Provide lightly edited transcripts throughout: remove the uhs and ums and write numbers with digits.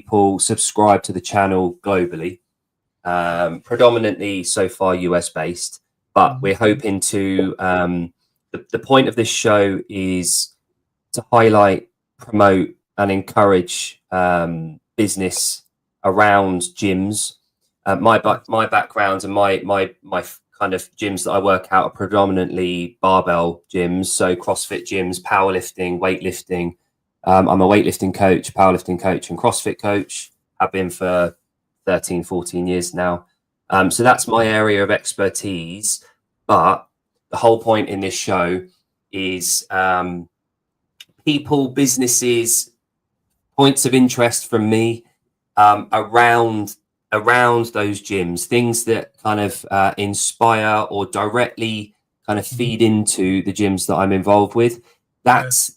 people subscribe to the channel globally, predominantly so far US based, but we're hoping to, the point of this show is to highlight, promote and encourage business around gyms. My background and my kind of gyms that I work out are predominantly barbell gyms, so CrossFit gyms, powerlifting, weightlifting. I'm a weightlifting coach, powerlifting coach and CrossFit coach. I've been for 13, 14 years now. So that's my area of expertise. But the whole point in this show is people, businesses, points of interest from me around those gyms, things that kind of inspire or directly kind of feed into the gyms that I'm involved with. That's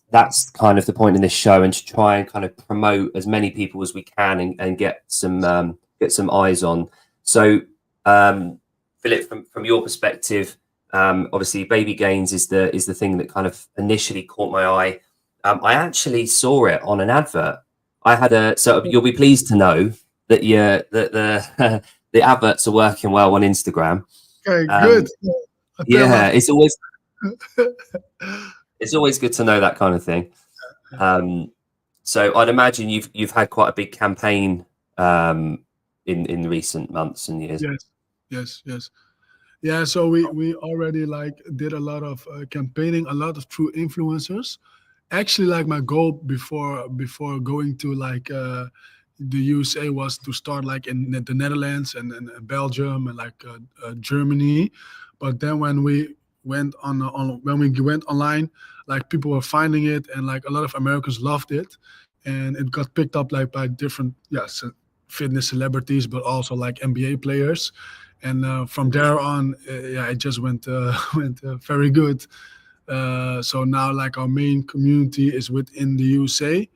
kind of the point in this show, and to try and kind of promote as many people as we can and get some eyes on. So Philip, from your perspective, obviously baby gains is the thing that kind of initially caught my eye. I actually saw it on an advert. So you'll be pleased to know that the adverts are working well on Instagram. Okay, good. Yeah, it's always good to know that kind of thing. So I'd imagine you've had quite a big campaign in recent months and years. Yes. Yeah, so we already did a lot of campaigning, a lot of true influencers. Actually, my goal before going to the USA was to start in the Netherlands and Belgium and Germany. But then when we went online, people were finding it, and a lot of Americans loved it, and it got picked up by different fitness celebrities, but also NBA players. And from there on, it just went very good. So now our main community is within the USA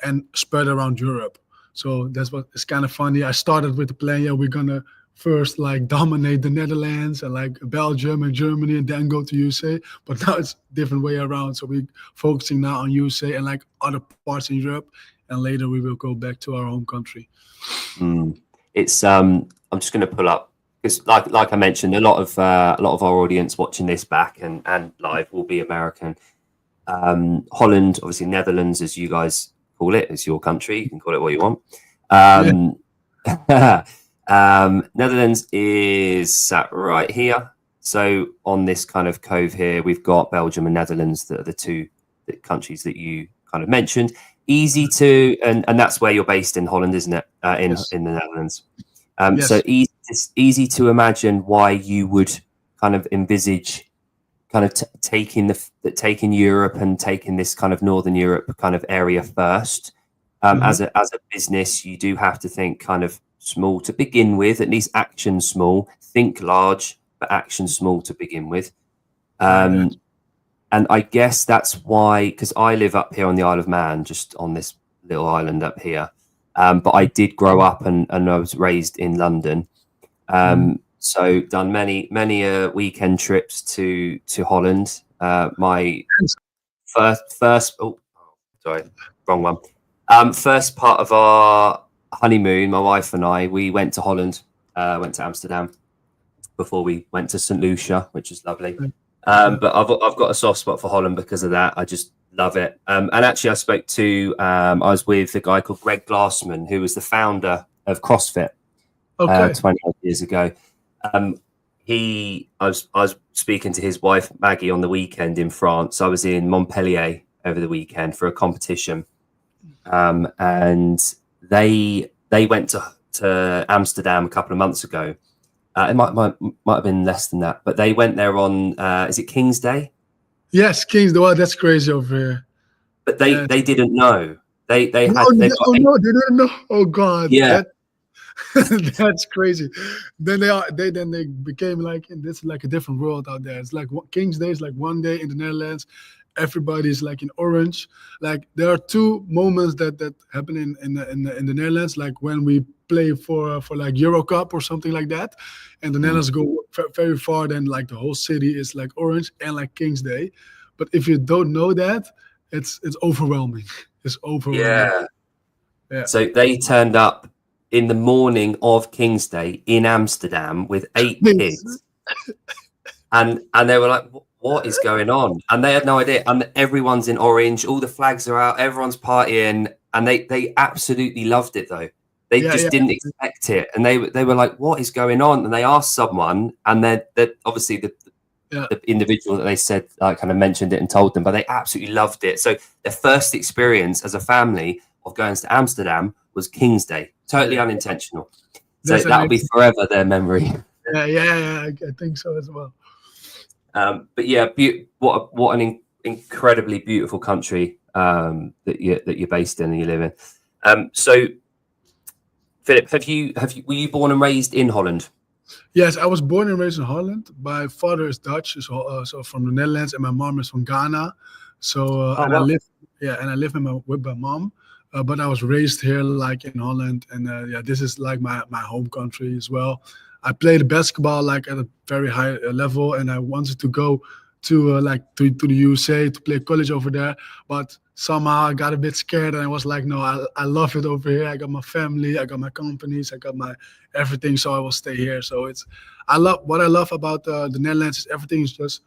and spread around Europe. So that's what is kind of funny. I started with the plan, we're gonna first dominate the Netherlands and Belgium and Germany and then go to USA. But now it's different way around. So we're focusing now on USA and other parts in Europe, and later we will go back to our home country. It's I'm just going to pull up, because like I mentioned, a lot of our audience watching this back and live will be American. Holland, obviously Netherlands, as you guys call it, is your country. You can call it what you want. Netherlands is sat right here. So on this kind of cove here, we've got Belgium and Netherlands, that are the two countries that you kind of mentioned. Easy to, and that's where you're based in Holland, isn't it? In the Netherlands. So easy to imagine why you would kind of envisage kind of taking Europe and taking this kind of Northern Europe kind of area first. As a business, you do have to think kind of small to begin with, at least action small. Think large, but action small to begin with. And I guess that's why, because I live up here on the Isle of Man, just on this little island up here. But I did grow up and I was raised in London. So done many weekend trips to Holland. My first wrong one. First part of our honeymoon, my wife and I, we went to Holland, went to Amsterdam before we went to St. Lucia, which is lovely. But I've got a soft spot for Holland because of that. I just love it. And actually, I spoke to, I was with a guy called Greg Glassman, who was the founder of CrossFit 20 years ago. I was speaking to his wife, Maggie, on the weekend in France. I was in Montpellier over the weekend for a competition. And they went to Amsterdam a couple of months ago. It might have been less than that, but they went there on is it King's Day? Yes, King's Day. Well, that's crazy over here. But they didn't know. They didn't know. Oh God. Yeah. That's crazy. Then they became this a different world out there. It's King's Day is one day in the Netherlands. Everybody's in orange. There are two moments that happen in the Netherlands, when we play for Euro Cup or something like that, and the Netherlands go very far. Then the whole city is orange and King's Day. But if you don't know that, it's overwhelming. It's overwhelming. Yeah. So they turned up in the morning of King's Day in Amsterdam with 8 kids, and they were like, "What is going on?" And they had no idea. And everyone's in orange, all the flags are out, everyone's partying, and they absolutely loved it though. They Yeah, just yeah, didn't expect it, and they were like, "What is going on?" And they asked someone, and they're obviously yeah. the individual that they said kind of mentioned it and told them, but they absolutely loved it. So their first experience as a family of going to Amsterdam was King's Day, totally Yeah. unintentional. So That's that'll be amazing. forever their memory. Yeah, yeah, I think so as well. But yeah, what an incredibly beautiful country that you're based in and you live in. So Philip, were you born and raised in Holland? Yes, I was born and raised in Holland. My father is Dutch, so from the Netherlands, and my mom is from Ghana. So Oh and I wow. live, yeah, and I live with my mom. But I was raised here, like in Holland, and yeah, this is like my home country as well. I played basketball like at a very high level, and I wanted to go to to the USA to play college over there, but somehow I got a bit scared, and I was like, no, I love it over here. I got my family, I got my companies, I got my everything, so I will stay here. So I love about the Netherlands is everything is just,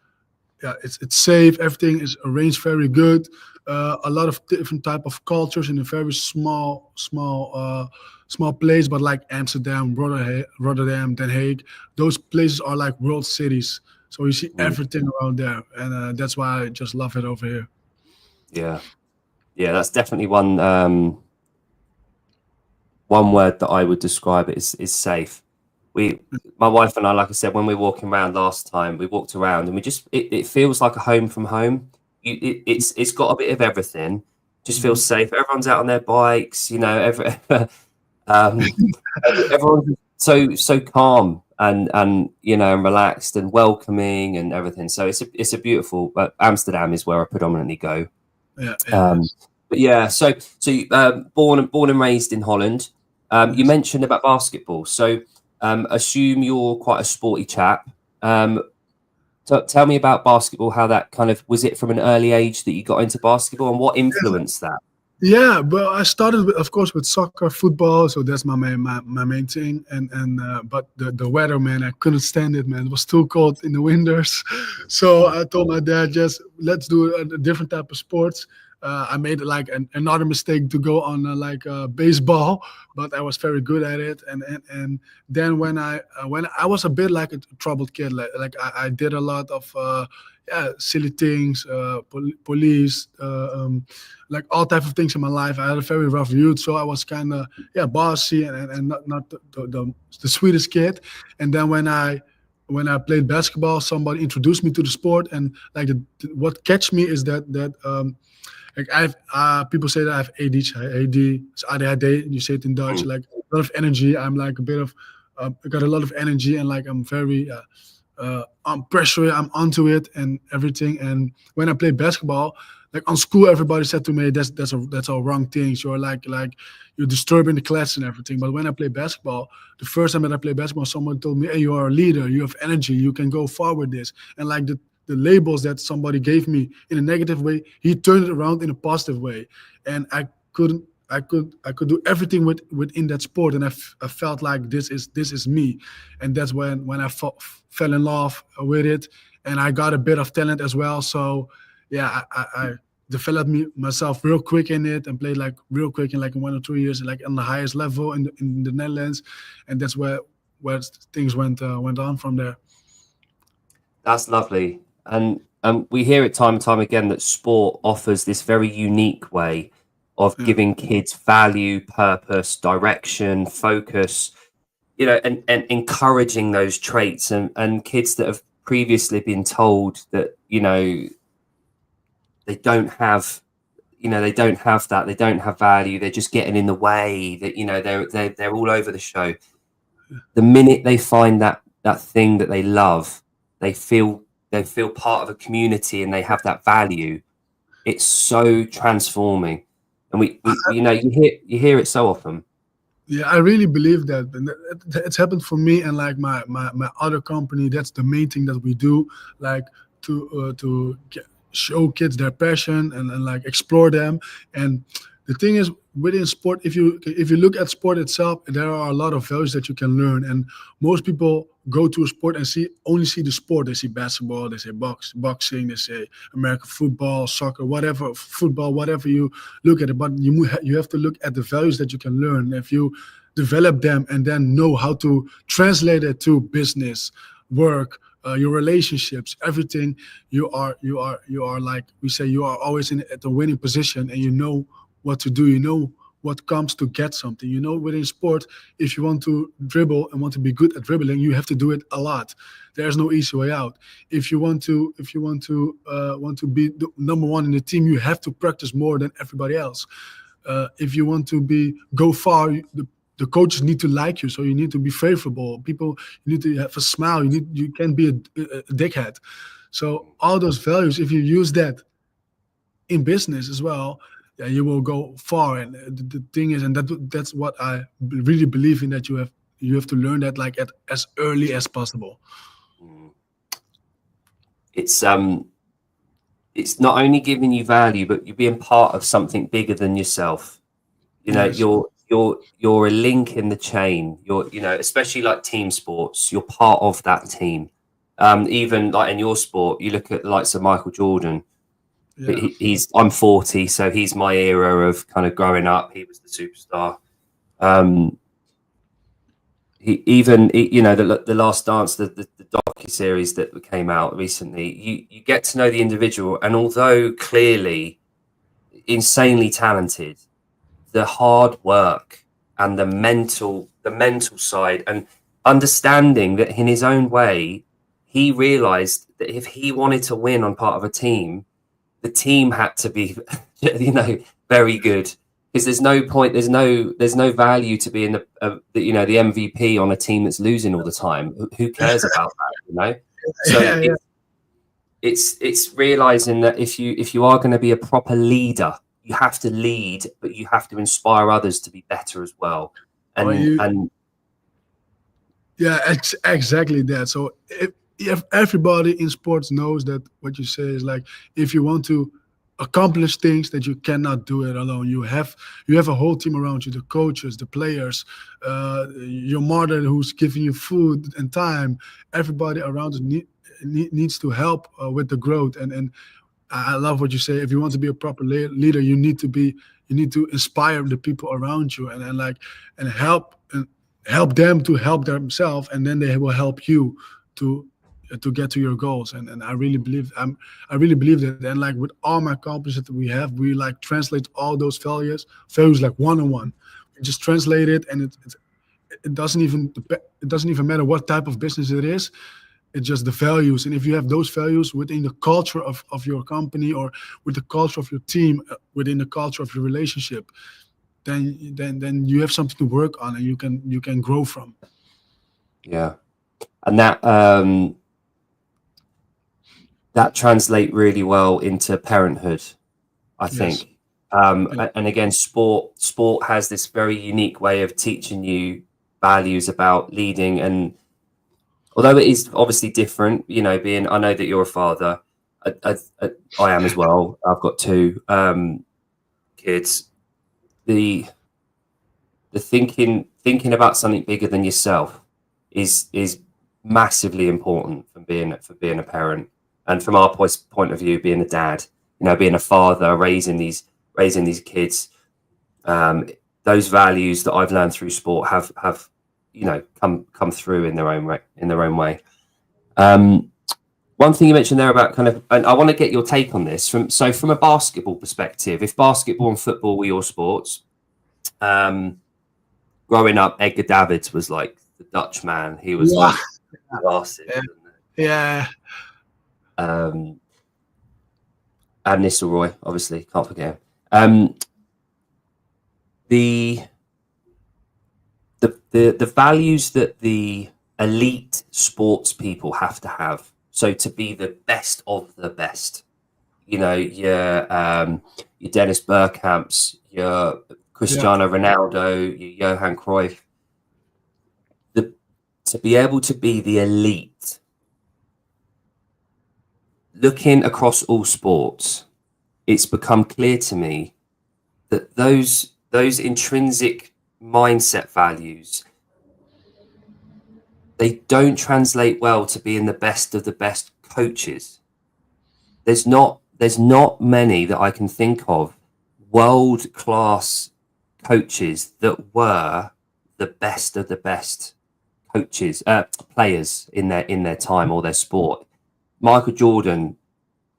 yeah, it's safe. Everything is arranged very good. A lot of different type of cultures in a very small place. But like Amsterdam, Rotterdam, Den Haag, those places are like world cities. So you see Mm, everything around there, and that's why I just love it over here. yeah, yeah, that's definitely one word that I would describe it is safe. My wife and I, like I said, when we were walking around last time, we walked around and it feels like a home from home. It's got a bit of everything. Just Mhm. feels safe. Everyone's out on their bikes, um, everyone's so calm and and relaxed and welcoming and everything. So it's a beautiful. But Amsterdam is where I predominantly go. Yeah, yeah, Um, yes, but yeah, so you, born and raised in Holland. You yes. mentioned about basketball, so assume you're quite a sporty chap. Um, tell me about basketball. How that kind of was it from an early age that you got into basketball, and what influenced that? Yeah, well, I started with, of course, with soccer, football. So that's my main thing. And but the weather, man, I couldn't stand it, man. It was too cold in the winters. So I told my dad, just let's do a different type of sports. I made like another mistake to go on baseball, but I was very good at it. And then when I was a bit like a troubled kid, I did a lot of yeah, silly things, police. Like all type of things in my life. I had a very rough youth, so I was kind of, yeah, bossy and not the sweetest kid. And then when I played basketball, somebody introduced me to the sport, and like what catch me is that like I've people say that I have ADHD, it's ADHD. You say it in Dutch, Mm, like a lot of energy. I'm like a bit of I got a lot of energy, and like I'm very I'm pressure, I'm onto it and everything. And when I play basketball, like on school, everybody said to me, that's all wrong things. You're like you're disturbing the class and everything. But when I play basketball, the first time that I played basketball, someone told me, hey, you are a leader, you have energy, you can go far with this. And like the labels that somebody gave me in a negative way, he turned it around in a positive way. And couldn't I could do everything within that sport, and I felt like this is me. And that's when I fell in love with it, and I got a bit of talent as well. So yeah, I developed myself real quick in it and played like real quick in like 1 or 2 years, like on the highest level in the Netherlands, and that's where things went on from there. that's lovely, and we hear it time and time again that sport offers this very unique way of Yeah, giving kids value, purpose, direction, focus, and encouraging those traits and kids that have previously been told that, they don't have, they don't have that, they don't have value, they're just getting in the way, that, they're all over the show. The minute they find that thing that they love, they feel they feel part of a community and they have that value. It's so transforming. And you hear it so often. yeah, I really believe that, and it's happened for me and like my other company. That's the main thing that we do, like to show kids their passion and like explore them. And the thing is, within sport, if you look at sport itself, there are a lot of values that you can learn. And most people go to a sport and only see the sport. They see basketball, they say boxing, they say American football, soccer, whatever, football, whatever you look at it. But you have to look at the values that you can learn. If you develop them and then know how to translate it to business, work, your relationships, everything, you are like we say, you are always in at the winning position, and you know what to do. You know what comes to get something. You know, within sport, if you want to dribble and want to be good at dribbling, you have to do it a lot. There's no easy way out. If you want to be the number one in the team, you have to practice more than everybody else. If you want to go far, the coaches need to like you, so you need to be favorable. People, you need to have a smile. You can't be a dickhead. So all those values, if you use that in business as well, yeah, you will go far. And the thing is, and that's what I really believe in, that you have to learn that like at as early as possible. It's not only giving you value, but you're being part of something bigger than yourself. You know, Yes. you're a link in the chain. Especially like team sports, you're part of that team. Even like in your sport, you look at the likes of Michael Jordan. Yeah. I'm 40, so he's my era of kind of growing up. He was the superstar. The Last Dance, the docu-series that came out recently, you get to know the individual, and although clearly insanely talented, the hard work and the mental side, and understanding that in his own way, he realized that if he wanted to win on part of a team, the team had to be, very good. Because there's no point, there's no value to being the MVP on a team that's losing all the time. Who cares about that? So Yeah. it's realizing that if you are going to be a proper leader, you have to lead, but you have to inspire others to be better as well. Yeah, exactly that. So if everybody in sports knows that, what you say is like, if you want to accomplish things, that you cannot do it alone. You have a whole team around you, the coaches, the players, your mother who's giving you food and time. Everybody around us needs to help with the growth. And I love what you say. If you want to be a proper leader, you need to inspire the people around you, and help them to help themselves, and then they will help you to get to your goals. And I really believe that. And like with all my accomplishments that we have, we like translate all those values like one on one. We just translate it, and it doesn't even matter what type of business it is. It's just the values. And if you have those values within the culture of your company, or with the culture of your team, within the culture of your relationship, then you have something to work on, and you can grow from. Yeah, and that translate really well into parenthood, I think. Yeah. And again, sport has this very unique way of teaching you values about leading. And although it is obviously different, I know that you're a father. I am as well. I've got two kids. The thinking about something bigger than yourself is massively important for being a parent. And from our point of view, being a dad, being a father, raising these kids, those values that I've learned through sport have come through in their own way. One thing you mentioned there about and I want to get your take on this from a basketball perspective. If basketball and football were your sports, growing up, Edgar Davids was like the Dutch man. He was like glasses. Yeah. And Nistelrooy, obviously, can't forget him. The values that the elite sports people have to have, so to be the best of the best, your Dennis Bergkamps, your Cristiano Ronaldo, your Johan Cruyff, to be able to be the elite, looking across all sports, it's become clear to me that those those intrinsic mindset values, they don't translate well to being the best of the best coaches. There's not many that I can think of world-class coaches that were the best of the best coaches, players in their time or their sport. Michael Jordan,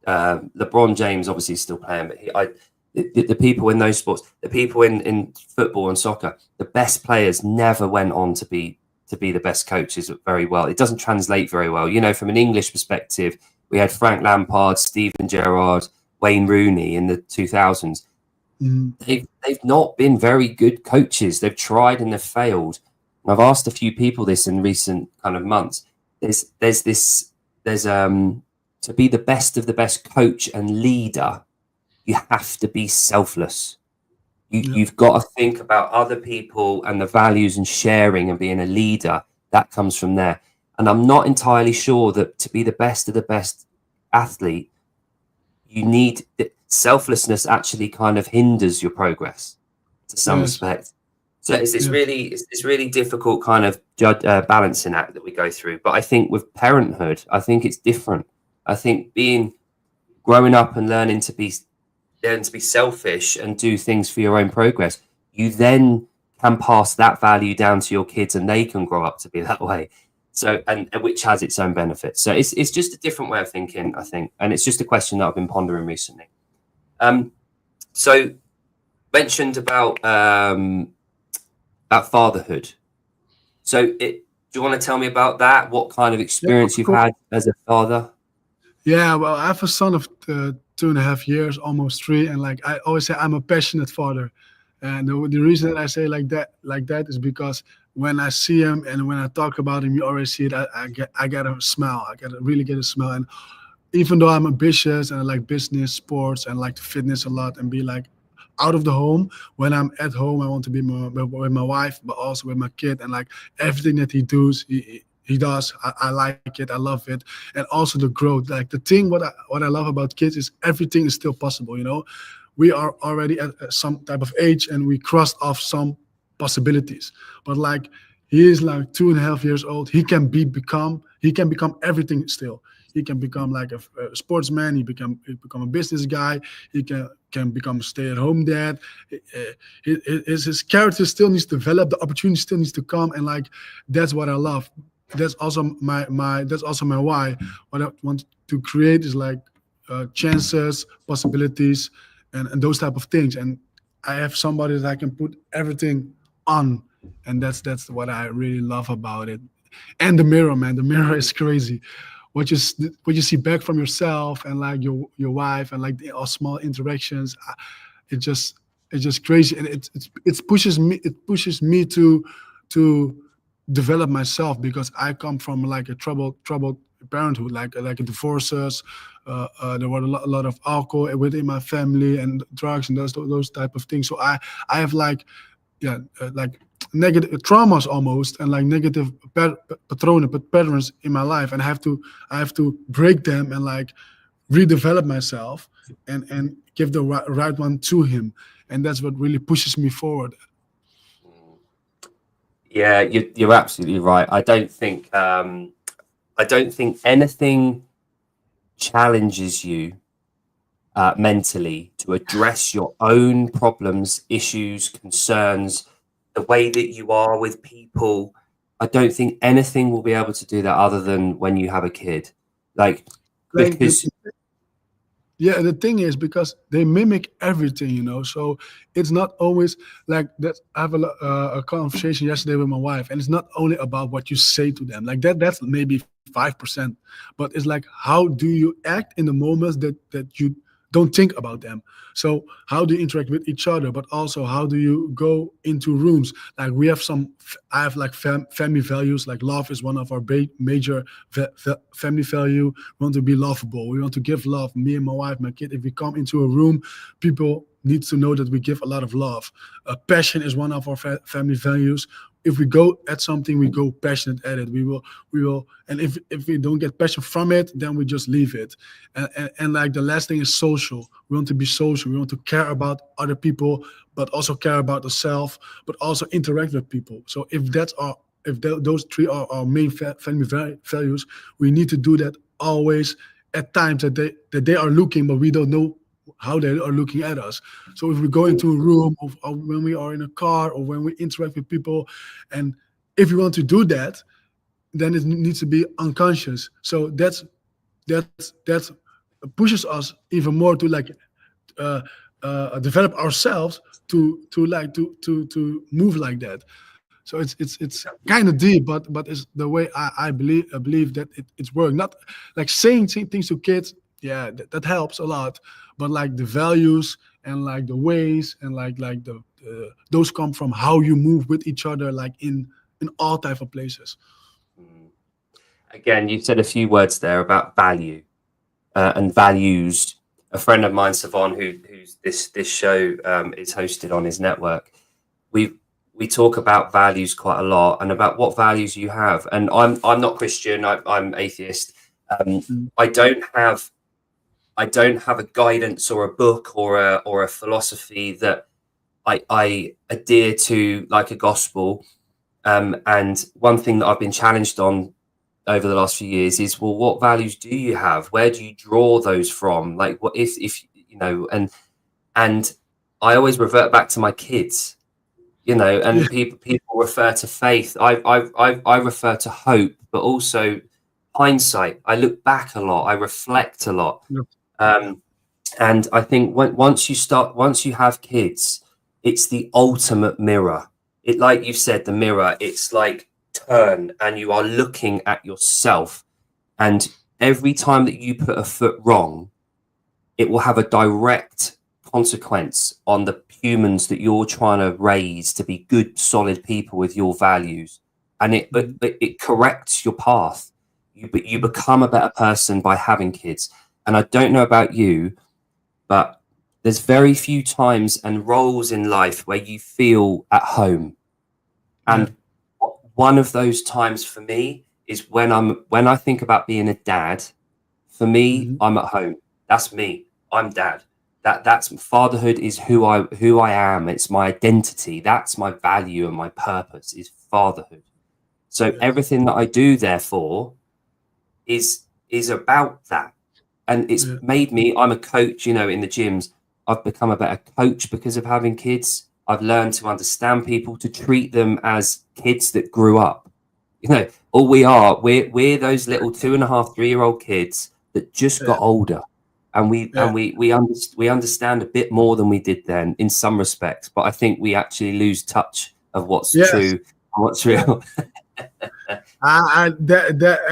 LeBron James, obviously is still playing, but the people in those sports, the people in football and soccer, the best players never went on to be the best coaches very well. It doesn't translate very well. You know, from an English perspective, we had Frank Lampard, Steven Gerrard, Wayne Rooney in the 2000s. They've not been very good coaches. They've tried and they've failed. And I've asked a few people this in recent kind of months. There's to be the best of the best coach and leader, you have to be selfless. You've got to think about other people and the values and sharing and being a leader. That comes from there. And I'm not entirely sure that to be the best of the best athlete, you need selflessness actually kind of hinders your progress to some respect. So it's really difficult kind of balancing act that we go through. But I think with parenthood, I think it's different. I think growing up and learn to be selfish and do things for your own progress, you then can pass that value down to your kids and they can grow up to be that way. So, and which has its own benefits. So it's just a different way of thinking, I think. And it's just a question that I've been pondering recently. So mentioned about fatherhood. So do you want to tell me about that? What kind of experience you've had as a father? Yeah, well, I have a son of 2.5 years, almost 3, and like I always say, I'm a passionate father. And the reason that I say like that is because when I see him and when I talk about him, you already see it. I get a smile. Really get a smile. And even though I'm ambitious and I like business, sports, and like fitness a lot, and be like out of the home, when I'm at home, I want to be with my wife, but also with my kid, and like everything that he does. He does. I like it. I love it, and also the growth. Like the thing, what I love about kids is everything is still possible. You know, we are already at some type of age, and we crossed off some possibilities. But like he is like 2.5 years old. He can become everything still. He can become like a sportsman. He become a business guy. He can become a stay-at-home dad. His character still needs to develop. The opportunity still needs to come, and like that's what I love. That's also my why. What I want to create is like chances, possibilities, and those type of things. And I have somebody that I can put everything on, and that's what I really love about it. And the mirror, man, the mirror is crazy. What you see back from yourself and like your wife and like all small interactions, it's just crazy, and it pushes me to develop myself, because I come from like a troubled parenthood, like divorces. There were a lot of alcohol within my family and drugs and those type of things. So I have like like negative traumas almost, and like negative patterns in my life, and I have to break them and like redevelop myself and give the right one to him, and that's what really pushes me forward. Yeah, you're absolutely right. I don't think anything challenges you mentally to address your own problems, issues, concerns, the way that you are with people. I don't think anything will be able to do that other than when you have a kid. Because yeah, the thing is, because they mimic everything, you know. So it's not always like that. I have a conversation yesterday with my wife, and it's not only about what you say to them. Like that's maybe 5%, but it's like how do you act in the moments that you don't think about them. So how do you interact with each other, but also how do you go into rooms? Like I have like family values. Like love is one of our major family value. We want to be lovable. We want to give love. Me and my wife, my kid. If we come into a room, people need to know that we give a lot of love. Passion is one of our family values. if we go at something, we go passionate at it. We will, and if we don't get passion from it, then we just leave it. And like the last thing is social. We want to be social. We want to care about other people, but also care about ourselves, but also interact with people. So if that's our if those three are our main family values, we need to do that always at times that they are looking, but we don't know how they are looking at us. So if we go into a room, or when we are in a car, or when we interact with people, and if we want to do that, then it needs to be unconscious. So that's pushes us even more to like uh, develop ourselves to move like that. So it's kind of deep, but it's the way I believe that it's working. Not like saying things to kids, yeah, that helps a lot. But like the values and like the ways and like the those come from how you move with each other, like in all type of places. Mm. Again, you said a few words there about value and values. A friend of mine, Savon, who's this show is hosted on his network. We we talk about values quite a lot and about what values you have. And I'm not Christian. I'm atheist. Mm. I don't have a guidance or a book or a philosophy that I adhere to like a gospel. And one thing that I've been challenged on over the last few years is, well, what values do you have? Where do you draw those from? Like, what if you know? And I always revert back to my kids, you know. Yeah, And people refer to faith. I refer to hope, but also hindsight. I look back a lot. I reflect a lot. yeah, Um, and I think once you have kids, it's the ultimate mirror. It, like you said, the mirror, it's like turn and you are looking at yourself. And every time that you put a foot wrong, it will have a direct consequence on the humans that you're trying to raise to be good, solid people with your values. And mhm, it corrects your path. You mhm, become a better person by having kids. And I don't know about you, but there's very few times and roles in life where you feel at home. yeah, And one of those times for me is when I think about being a dad. For me, mhm, I'm at home. That's me. I'm dad. That's fatherhood is who I am. It's my identity. That's my value and my purpose is fatherhood. So yeah, everything that I do, therefore, is about that. And it's yeah, made me, I'm a coach, you know, in the gyms. I've become a better coach because of having kids. I've learned to understand people, to treat them as kids that grew up. You know, all we are, we're those little 2.5, 3 year old kids that just yeah, got older. And yeah, we understand a bit more than we did then in some respects, but I think we actually lose touch of what's yes, true and what's yeah. real.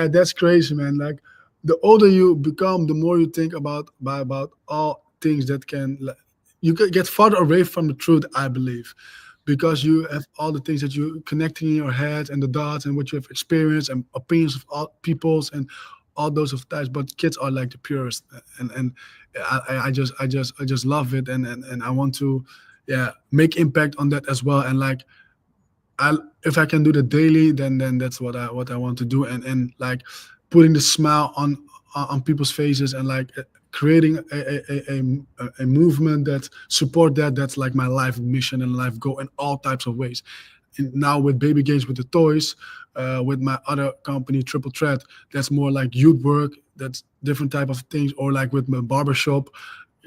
That's crazy, man. Like the older you become, the more you think about all things that can. You could get farther away from the truth, I believe, because you have all the things that you connecting in your head and the dots and what you have experienced and opinions of all peoples and all those of types. But kids are like the purest, and I just love it, and I want to, yeah, make impact on that as well, and like I if I can do the daily, then that's what I want to do, and like putting the smile on people's faces and like creating a movement that support that. That's like my life mission and life goal in all types of ways. And now with baby games with the toys, with my other company Triple Threat, that's more like youth work. That's different type of things, or like with my barbershop,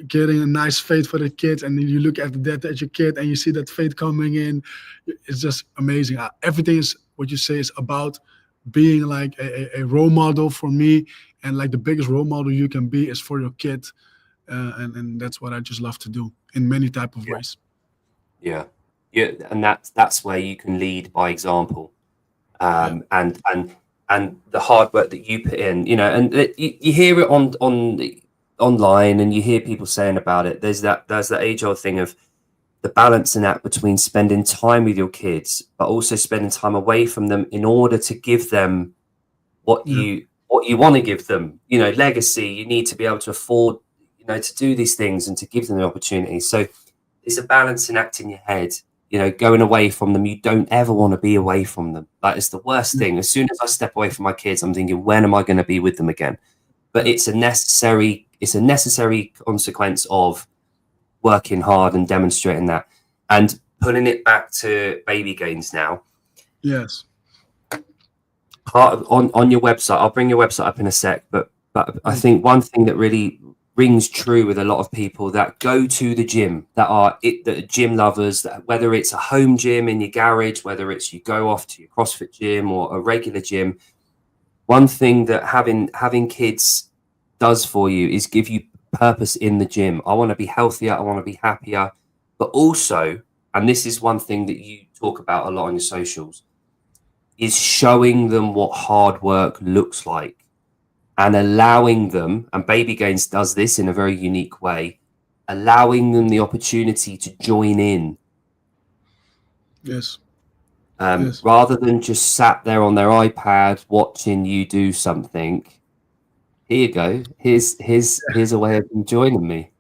getting a nice fade for the kids, and then you look at that at your kid and you see that fade coming in. It's just amazing. Everything is what you say is about being like a role model for me, and like the biggest role model you can be is for your kid, and that's what I just love to do in many type of Yeah. ways. Yeah. Yeah. And that's where you can lead by example. Yeah, And the hard work that you put in, you know, and you hear it online, and you hear people saying about it. There's that age old thing of the balancing act between spending time with your kids, but also spending time away from them in order to give them what yeah, you want to give them. You know, legacy. You need to be able to afford, you know, to do these things and to give them the opportunity. So it's a balancing act in your head. going away from them. You don't ever want to be away from them. Like, it's the worst thing. As soon as I step away from my kids, I'm thinking, when am I going to be with them again? But it's a necessary consequence of working hard and demonstrating that. And pulling it back to baby gains now. Yes. On your website, I'll bring your website up in a sec, but I think one thing that really rings true with a lot of people that go to the gym, that are gym lovers, that whether it's a home gym in your garage, whether it's you go off to your CrossFit gym or a regular gym, one thing that having kids does for you is give you purpose in the gym. I want to be healthier, I want to be happier, but also, and this is one thing that you talk about a lot on your socials, is showing them what hard work looks like and allowing them, and Baby Gains does this in a very unique way, allowing them the opportunity to join in. Yes. Rather than just sat there on their iPad watching you do something. Here you go. Here's a way of them joining me.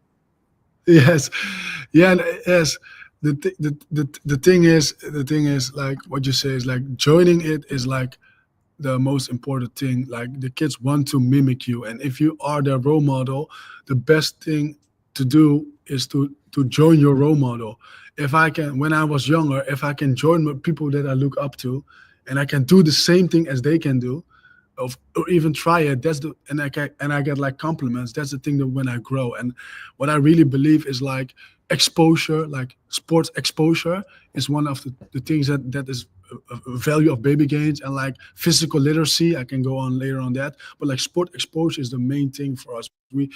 Yes. Yeah. Yes. The thing is like what you say is like joining it is like the most important thing. Like the kids want to mimic you, and if you are their role model, the best thing to do is to join your role model. If I can, when I was younger, if I can join with people that I look up to, and I can do the same thing as they can do, or even try it, and I get like compliments. That's the thing that when I grow, and what I really believe is like exposure, like sports exposure is one of the things that is a value of Baby Gains, and like physical literacy. I can go on later on that, but like sport exposure is the main thing for us. We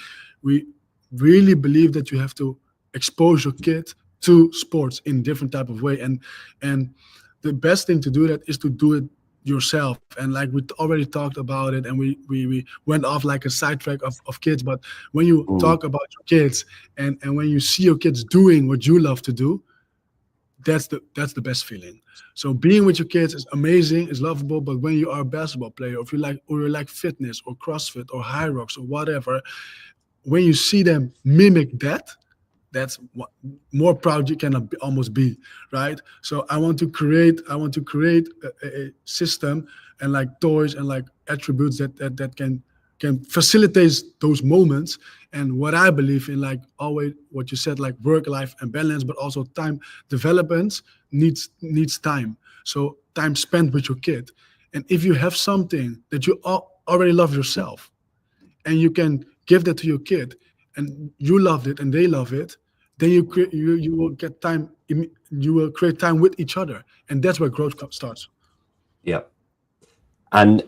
really believe that you have to expose your kid to sports in different type of way, and the best thing to do that is to do it yourself. And like we already talked about it, and we went off like a sidetrack of kids, but when you talk about your kids, and when you see your kids doing what you love to do, that's the best feeling. So being with your kids is amazing, is lovable, but when you are a basketball player, or if you like fitness or CrossFit or high rocks or whatever, when you see them mimic that, that's what more proud you can almost be, right? So I want to create a system and like toys and like attributes that can facilitate those moments. And what I believe in, like always what you said, like work life and balance, but also time development needs time. So time spent with your kid. And if you have something that you already love yourself, and you can give that to your kid, and you loved it and they love it, then you will get time. You will create time with each other, and that's where growth starts. Yeah, and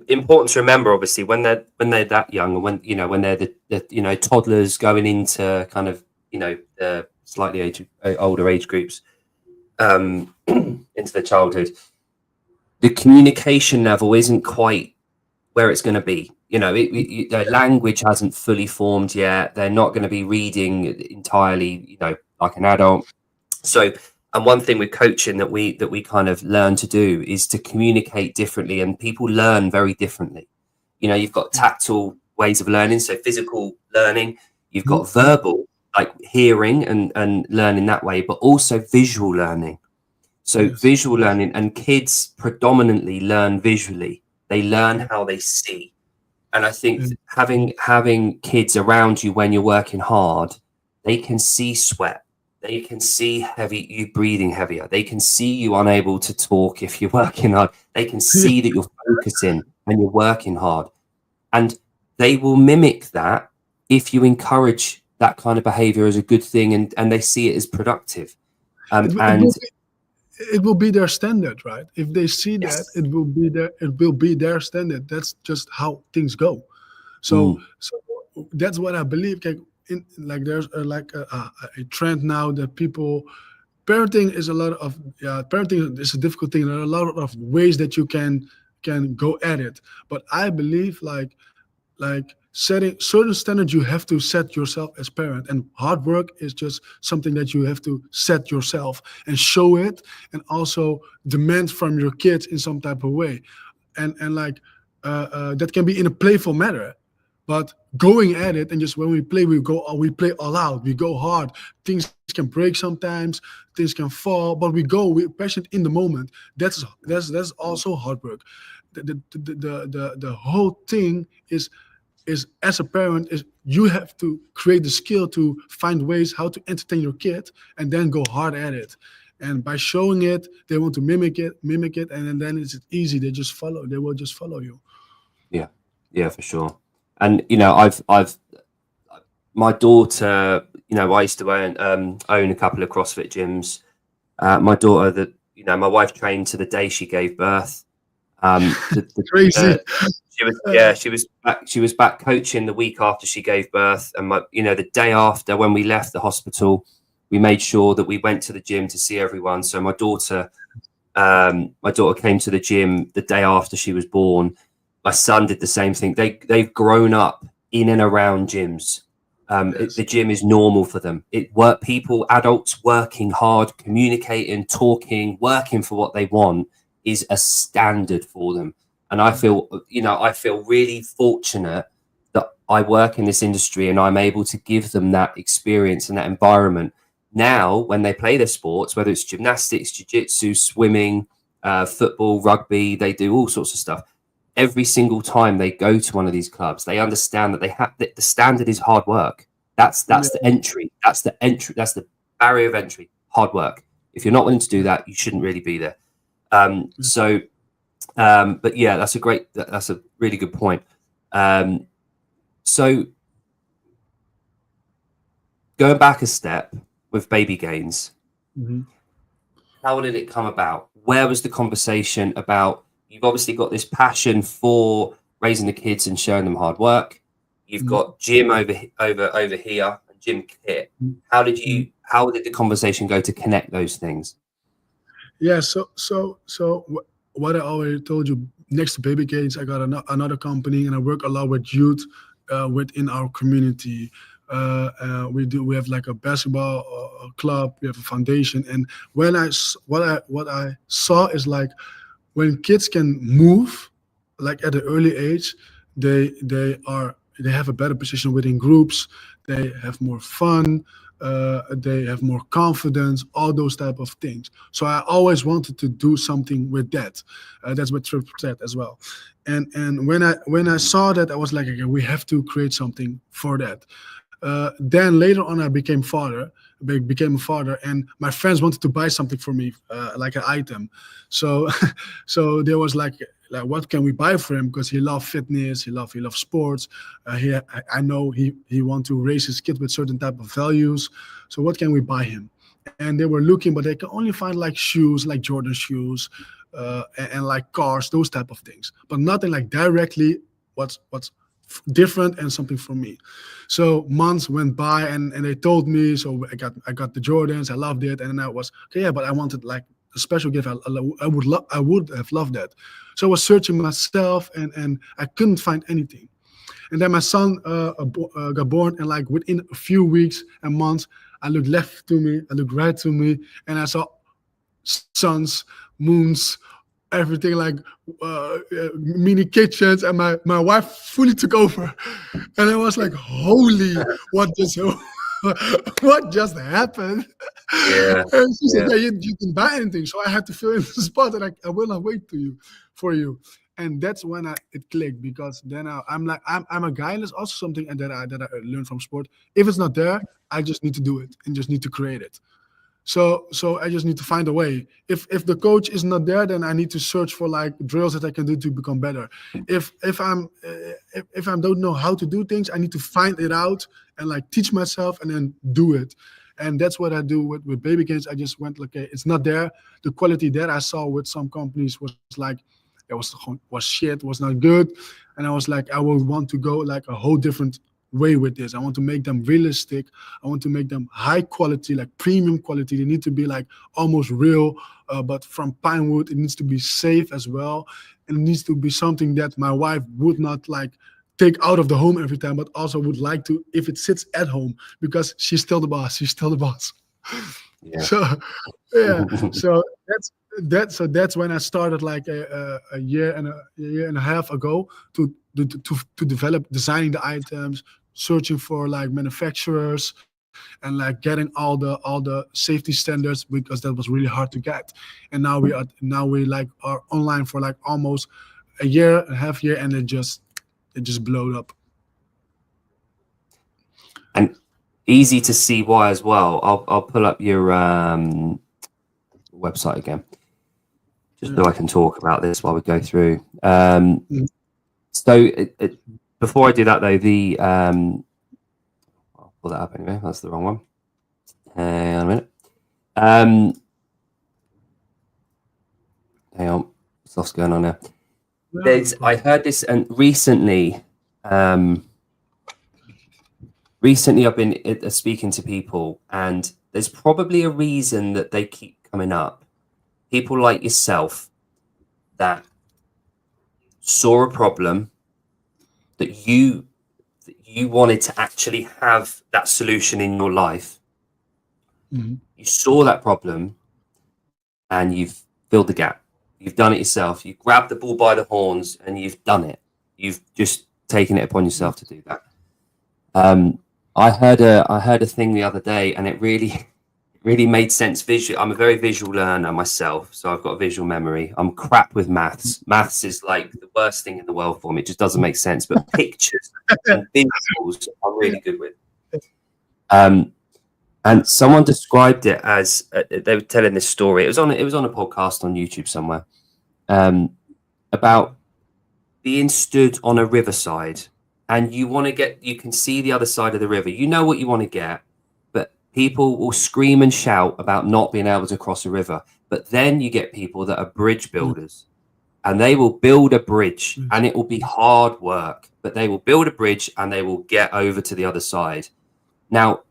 important to remember, obviously, when they're that young, and when they're the toddlers going into kind of the slightly older age groups, into their childhood, the communication level isn't quite where it's going to be. Their language hasn't fully formed yet. They're not going to be reading entirely, like an adult. So, and one thing with coaching that we kind of learn to do is to communicate differently, and people learn very differently. You've got tactile ways of learning, so physical learning. You've got verbal, like hearing and learning that way, but also visual learning. So visual learning, and kids predominantly learn visually. They learn how they see. And I think having kids around you when you're working hard, they can see sweat. They can see you breathing heavier. They can see you unable to talk if you're working hard. They can see that you're focusing and you're working hard. And they will mimic that if you encourage that kind of behavior as a good thing, and they see it as productive. It will be their standard, right? If they see that, it will be their standard. That's just how things go. So that's what I believe. There's a trend now that parenting is parenting is a difficult thing. There are a lot of ways that you can go at it, but I believe like setting certain standards you have to set yourself as parent, and hard work is just something that you have to set yourself and show it, and also demand from your kids in some type of way, and that can be in a playful manner, But going at it, and just when we play all out. We go hard. Things can break sometimes. Things can fall, but we're passionate in the moment. That's also hard work. The whole thing is as a parent is you have to create the skill to find ways how to entertain your kid and then go hard at it. And by showing it, they want to mimic it, and then it's easy. They will just follow you. Yeah, yeah, for sure. And I've my daughter. I used to own a couple of CrossFit gyms. My daughter, my wife trained to the day she gave birth. Crazy. She was back coaching the week after she gave birth, and the day after when we left the hospital, we made sure that we went to the gym to see everyone. So my daughter came to the gym the day after she was born. My son did the same thing. They've grown up in and around gyms. Yes. The gym is normal for them. Adults working hard, communicating, talking, working for what they want is a standard for them. And I feel really fortunate that I work in this industry and I'm able to give them that experience and that environment. Now, when they play their sports, whether it's gymnastics, jiu-jitsu, swimming, football, rugby, they do all sorts of stuff. Every single time they go to one of these clubs, they understand that the standard is hard work. That's the entry. That's the barrier of entry. Hard work. If you're not willing to do that, you shouldn't really be there. But yeah, that's a really good point. So going back a step with Baby Gains, how did it come about? Where was the conversation about? You've obviously got this passion for raising the kids and showing them hard work. You've got gym over here and gym kit. How did the conversation go to connect those things? Yeah. So what I already told you, next to Baby Gains, I got another company, and I work a lot with youth within our community. We have like a basketball club. We have a foundation, and what I saw is like when kids can move, like at an early age, they have a better position within groups. They have more fun. They have more confidence. All those type of things. So I always wanted to do something with that. That's what Trip said as well. And when I saw that, I was like, okay, we have to create something for that. Then later on, I became a father, and my friends wanted to buy something for me, like an item. So, so there was like, what can we buy for him? Because he loves fitness, he loves sports. I know he want to raise his kid with certain type of values. So what can we buy him? And they were looking, but they can only find like shoes, like Jordan shoes, and like cars, those type of things, but nothing like directly what's different and something for me. So months went by, and they told me. So I got the Jordans. I loved it, and then I was okay. Yeah, but I wanted like a special gift. I would have loved that. So I was searching myself, and I couldn't find anything. And then my son got born, and like within a few weeks and months, I looked left to me, I looked right to me, and I saw suns, moons, everything like mini kitchens, and my wife fully took over, and I was like, "Holy, what just what just happened?" Yeah, And she said, "Yeah, you didn't buy anything, so I had to fill in the spot, and I will not wait for you." And that's when it clicked, because then I'm like, I'm a guy, and there's also something that I learned from sport. If it's not there, I just need to do it and just need to create it. So I just need to find a way. If the coach is not there, then I need to search for like drills that I can do to become better. If I don't know how to do things, I need to find it out and like teach myself and then do it. And that's what I do with Baby Gains. I just went like, okay, it's not there. The quality that I saw with some companies was like, was shit, was not good. And I was like, I will want to go like a whole different way with this. I want to make them realistic. I want to make them high quality, like premium quality. They need to be like almost real, but from pine wood. It needs to be safe as well. And it needs to be something that my wife would not like take out of the home every time, but also would like to if it sits at home, because she's still the boss. She's still the boss. yeah. So yeah, so that's when I started like a year and a half ago to to develop designing the items, searching for like manufacturers, and like getting all the safety standards, because that was really hard to get. And now we like are online for like almost a year, a half year, and it just blowed up. And easy to see why as well. I'll pull up your website again, just so I can talk about this while we go through. So before I do that though, I'll pull that up anyway. That's the wrong one. Hang on a minute. Hang on, what's going on there? I heard this, and recently I've been speaking to people, and there's probably a reason that they keep coming up. People like yourself that saw a problem, that you wanted to actually have that solution in your life. Mm-hmm. You saw that problem and you've filled the gap. You've done it yourself. You grabbed the bull by the horns and you've done it. You've just taken it upon yourself to do that. I heard a thing the other day, and it really made sense visually. I'm a very visual learner myself, so I've got a visual memory. I'm crap with maths. Maths is like the worst thing in the world for me. It just doesn't make sense. But pictures and visuals I'm really good with. And someone described it as they were telling this story. It was on a podcast on YouTube somewhere, about being stood on a riverside, and you can see the other side of the river. You know what you want to get, but people will scream and shout about not being able to cross a river. But then you get people that are bridge builders, and they will build a bridge, and it will be hard work, but they will build a bridge and they will get over to the other side. Now,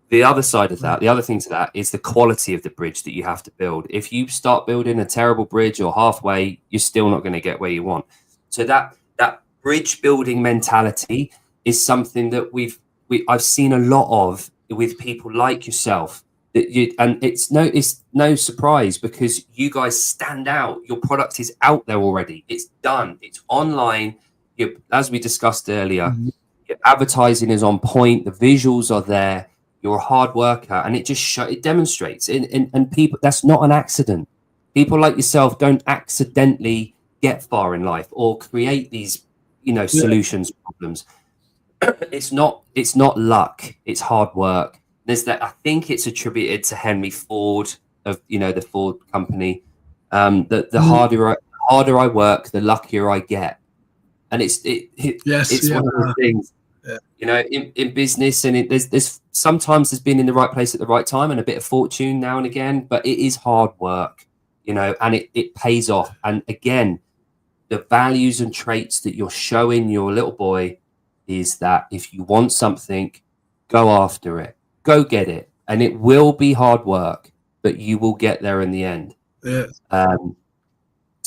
the other side of that, the other thing to that is the quality of the bridge that you have to build. If you start building a terrible bridge or halfway, you're still not going to get where you want. So that bridge building mentality is something that I've seen a lot of with people like yourself. And it's no surprise, because you guys stand out. Your product is out there already. It's done. It's online. As we discussed earlier, your advertising is on point. The visuals are there. You're a hard worker, and it demonstrates. And people, that's not an accident. People like yourself don't accidentally get far in life or create these, solutions problems. It's not luck. It's hard work. There's that. I think it's attributed to Henry Ford of the Ford company. The harder I work, the luckier I get, and it's one of the things. In business, and there's sometimes there's been in the right place at the right time and a bit of fortune now and again, but it is hard work, and it pays off. And again, the values and traits that you're showing your little boy is that if you want something, go after it, go get it, and it will be hard work, but you will get there in the end. So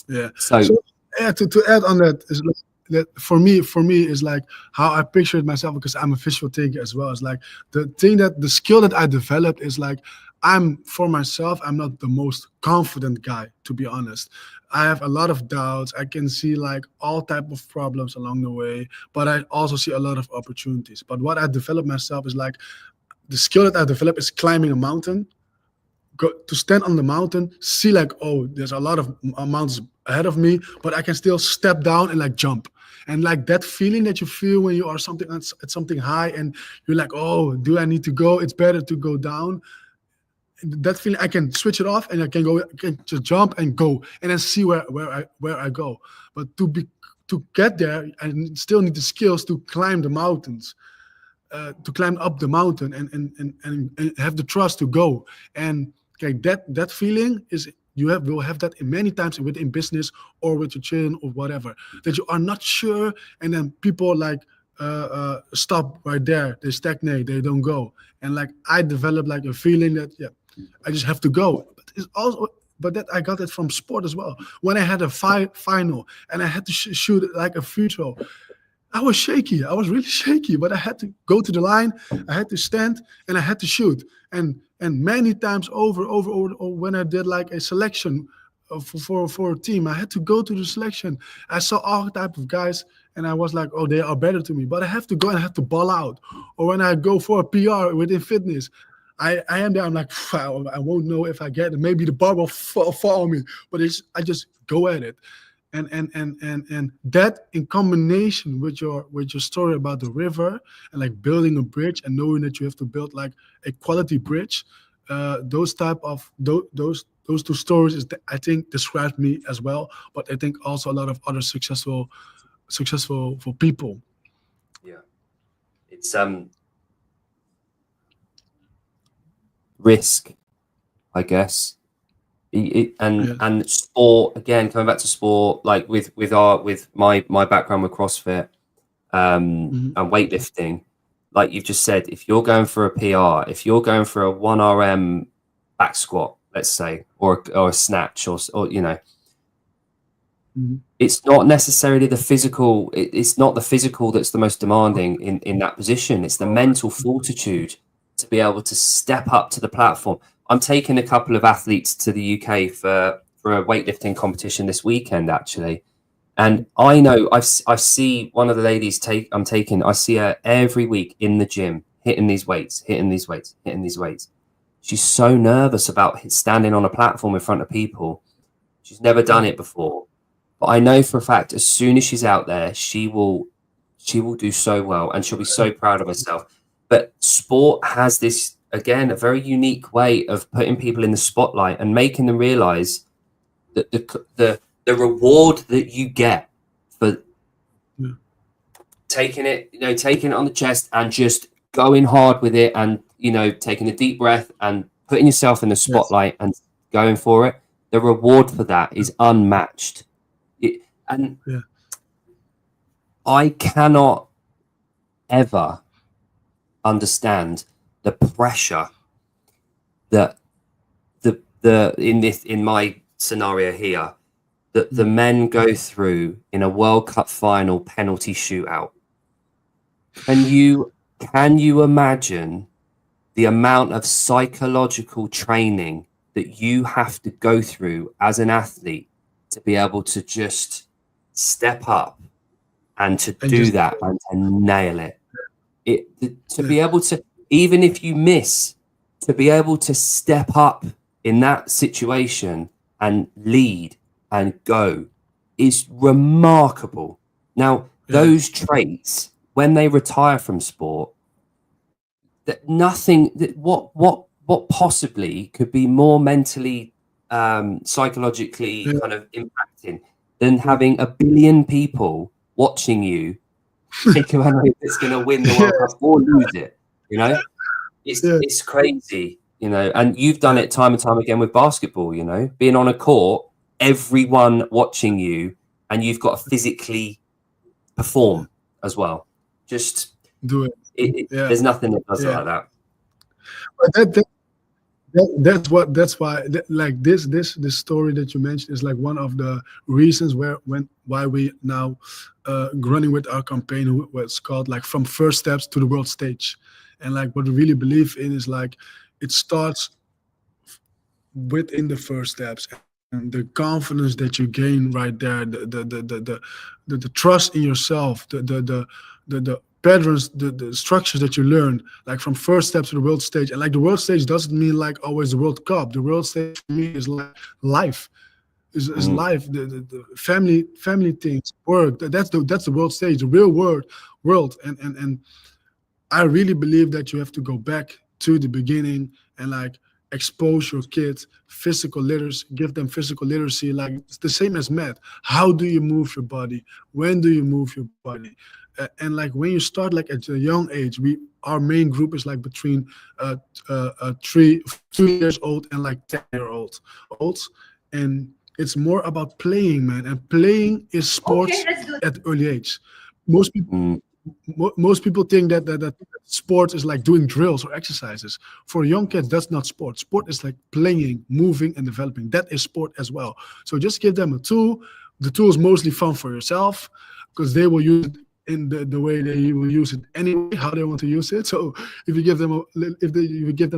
to add on that is that for me is like how I pictured myself, because I'm a visual thinker as well. It's like the skill that I developed is like, I'm not the most confident guy, to be honest. I have a lot of doubts. I can see like all type of problems along the way, but I also see a lot of opportunities. But what I developed myself is like, the skill that I developed is climbing a mountain. To stand on the mountain, see like, oh, there's a lot of mountains ahead of me, but I can still step down and like jump. And like that feeling that you feel when you are at something high and you're like, oh, do I need to go? It's better to go down. That feeling, I can switch it off and I can just jump and go and then see where I go. But to get there, I still need the skills to climb the mountains. To climb up the mountain and have the trust to go. And okay, that feeling is will have that many times within business or with your children or whatever, that you are not sure, and then people like stop right there, they stagnate, they don't go. And like I developed like a feeling that I just have to go. But that I got it from sport as well. When I had a final and I had to shoot like a free throw, I was shaky. I was really shaky, but I had to go to the line. I had to stand and I had to shoot. And many times over, when I did like a selection for a team. I had to go to the selection. I saw all type of guys, and I was like, oh, they are better to me. But I have to go and I have to ball out. Or when I go for a PR within fitness, I am there. I'm like, wow, I won't know if I get it. Maybe the bar will fall on me, but I just go at it. And that in combination with your story about the river and like building a bridge and knowing that you have to build like a quality bridge, those two stories I think described me as well, but I think also a lot of other successful for people. Yeah, it's risk, I guess. And sport, again, coming back to sport, like with my background with CrossFit and weightlifting, like you've just said, if you're going for a PR, if you're going for a 1RM back squat, let's say, or a snatch, or it's not necessarily the physical. It's not the physical that's the most demanding in that position. It's the mental fortitude to be able to step up to the platform. I'm taking a couple of athletes to the UK for a weightlifting competition this weekend, actually. And I know I see one of the ladies I see her every week in the gym, hitting these weights. She's so nervous about standing on a platform in front of people. She's never done it before. But I know for a fact, as soon as she's out there, she will do so well, and she'll be so proud of herself. But sport has this, again, a very unique way of putting people in the spotlight and making them realize that the reward that you get for taking it on the chest and just going hard with it, and taking a deep breath and putting yourself in the spotlight and going for it. The reward for that is unmatched. I cannot ever understand the pressure that in my scenario here that the men go through in a World Cup final penalty shootout. Can you imagine the amount of psychological training that you have to go through as an athlete to be able to just step up and to do that and to nail it? Be able to, even if you miss, to be able to step up in that situation and lead and go is remarkable. Now, those traits, when they retire from sport, what possibly could be more mentally, psychologically kind of impacting than having 1 billion people watching you think about who is going to win the World Cup or lose it. It's crazy, and you've done it time and time again with basketball, being on a court, everyone watching you, and you've got to physically perform as well. Just do it. There's nothing that does it like that. But that's why like this story that you mentioned is like one of the reasons why we now running with our campaign, what's called like From First Steps to the World Stage. And like what we really believe in is like it starts within the first steps, and the confidence that you gain right there, the trust in yourself, the patterns, the structures that you learn, like from first steps to the world stage. And like the world stage doesn't mean like always the World Cup. The world stage for me is like life. Is life, the family things, work. That's the world stage, the real world. And I really believe that you have to go back to the beginning and like expose your kids physical literacy, give them physical literacy. Like it's the same as math. How do you move your body? When do you move your body? And like when you start like at a young age, our main group is like between 3 years old and like 10-year-olds, and it's more about playing, man. And playing is sports at early age. Most people think that sports is like doing drills or exercises. For young kids, that's not sport. Sport is like playing, moving, and developing. That is sport as well. So just give them a tool. The tool is mostly fun for yourself because they will use it in the way they will use it anyway, how they want to use it. So if you give them a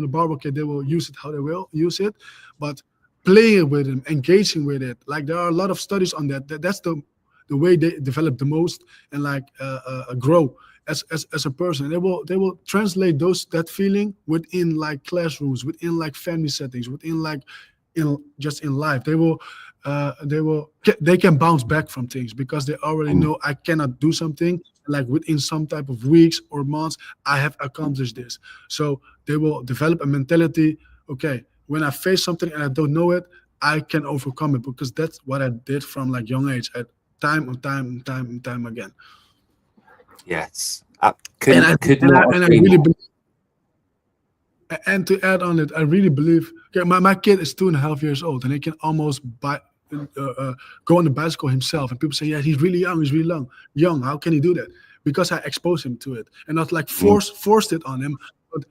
barbell kit, they will use it how they will use it. But playing with them, engaging with it. Like there are a lot of studies on that. That's the way they develop the most and like grow as a person. They will translate that feeling within like classrooms, within like family settings, within like in just in life. They can bounce back from things because they already Mm. know I cannot do something like within some type of weeks or months I have accomplished this. So they will develop a mentality. Okay, when I face something and I don't know it, I can overcome it because that's what I did from like young age at time and time and time and time again. Yes. I And I could and I not and I agree really more. believe, and to add on it, I really believe. Okay, my kid is 2.5 years old, and he can almost go on the bicycle himself. And people say, "Yeah, he's really young. He's really young. Young. How can he do that?" Because I exposed him to it, and not like Mm. forced it on him. But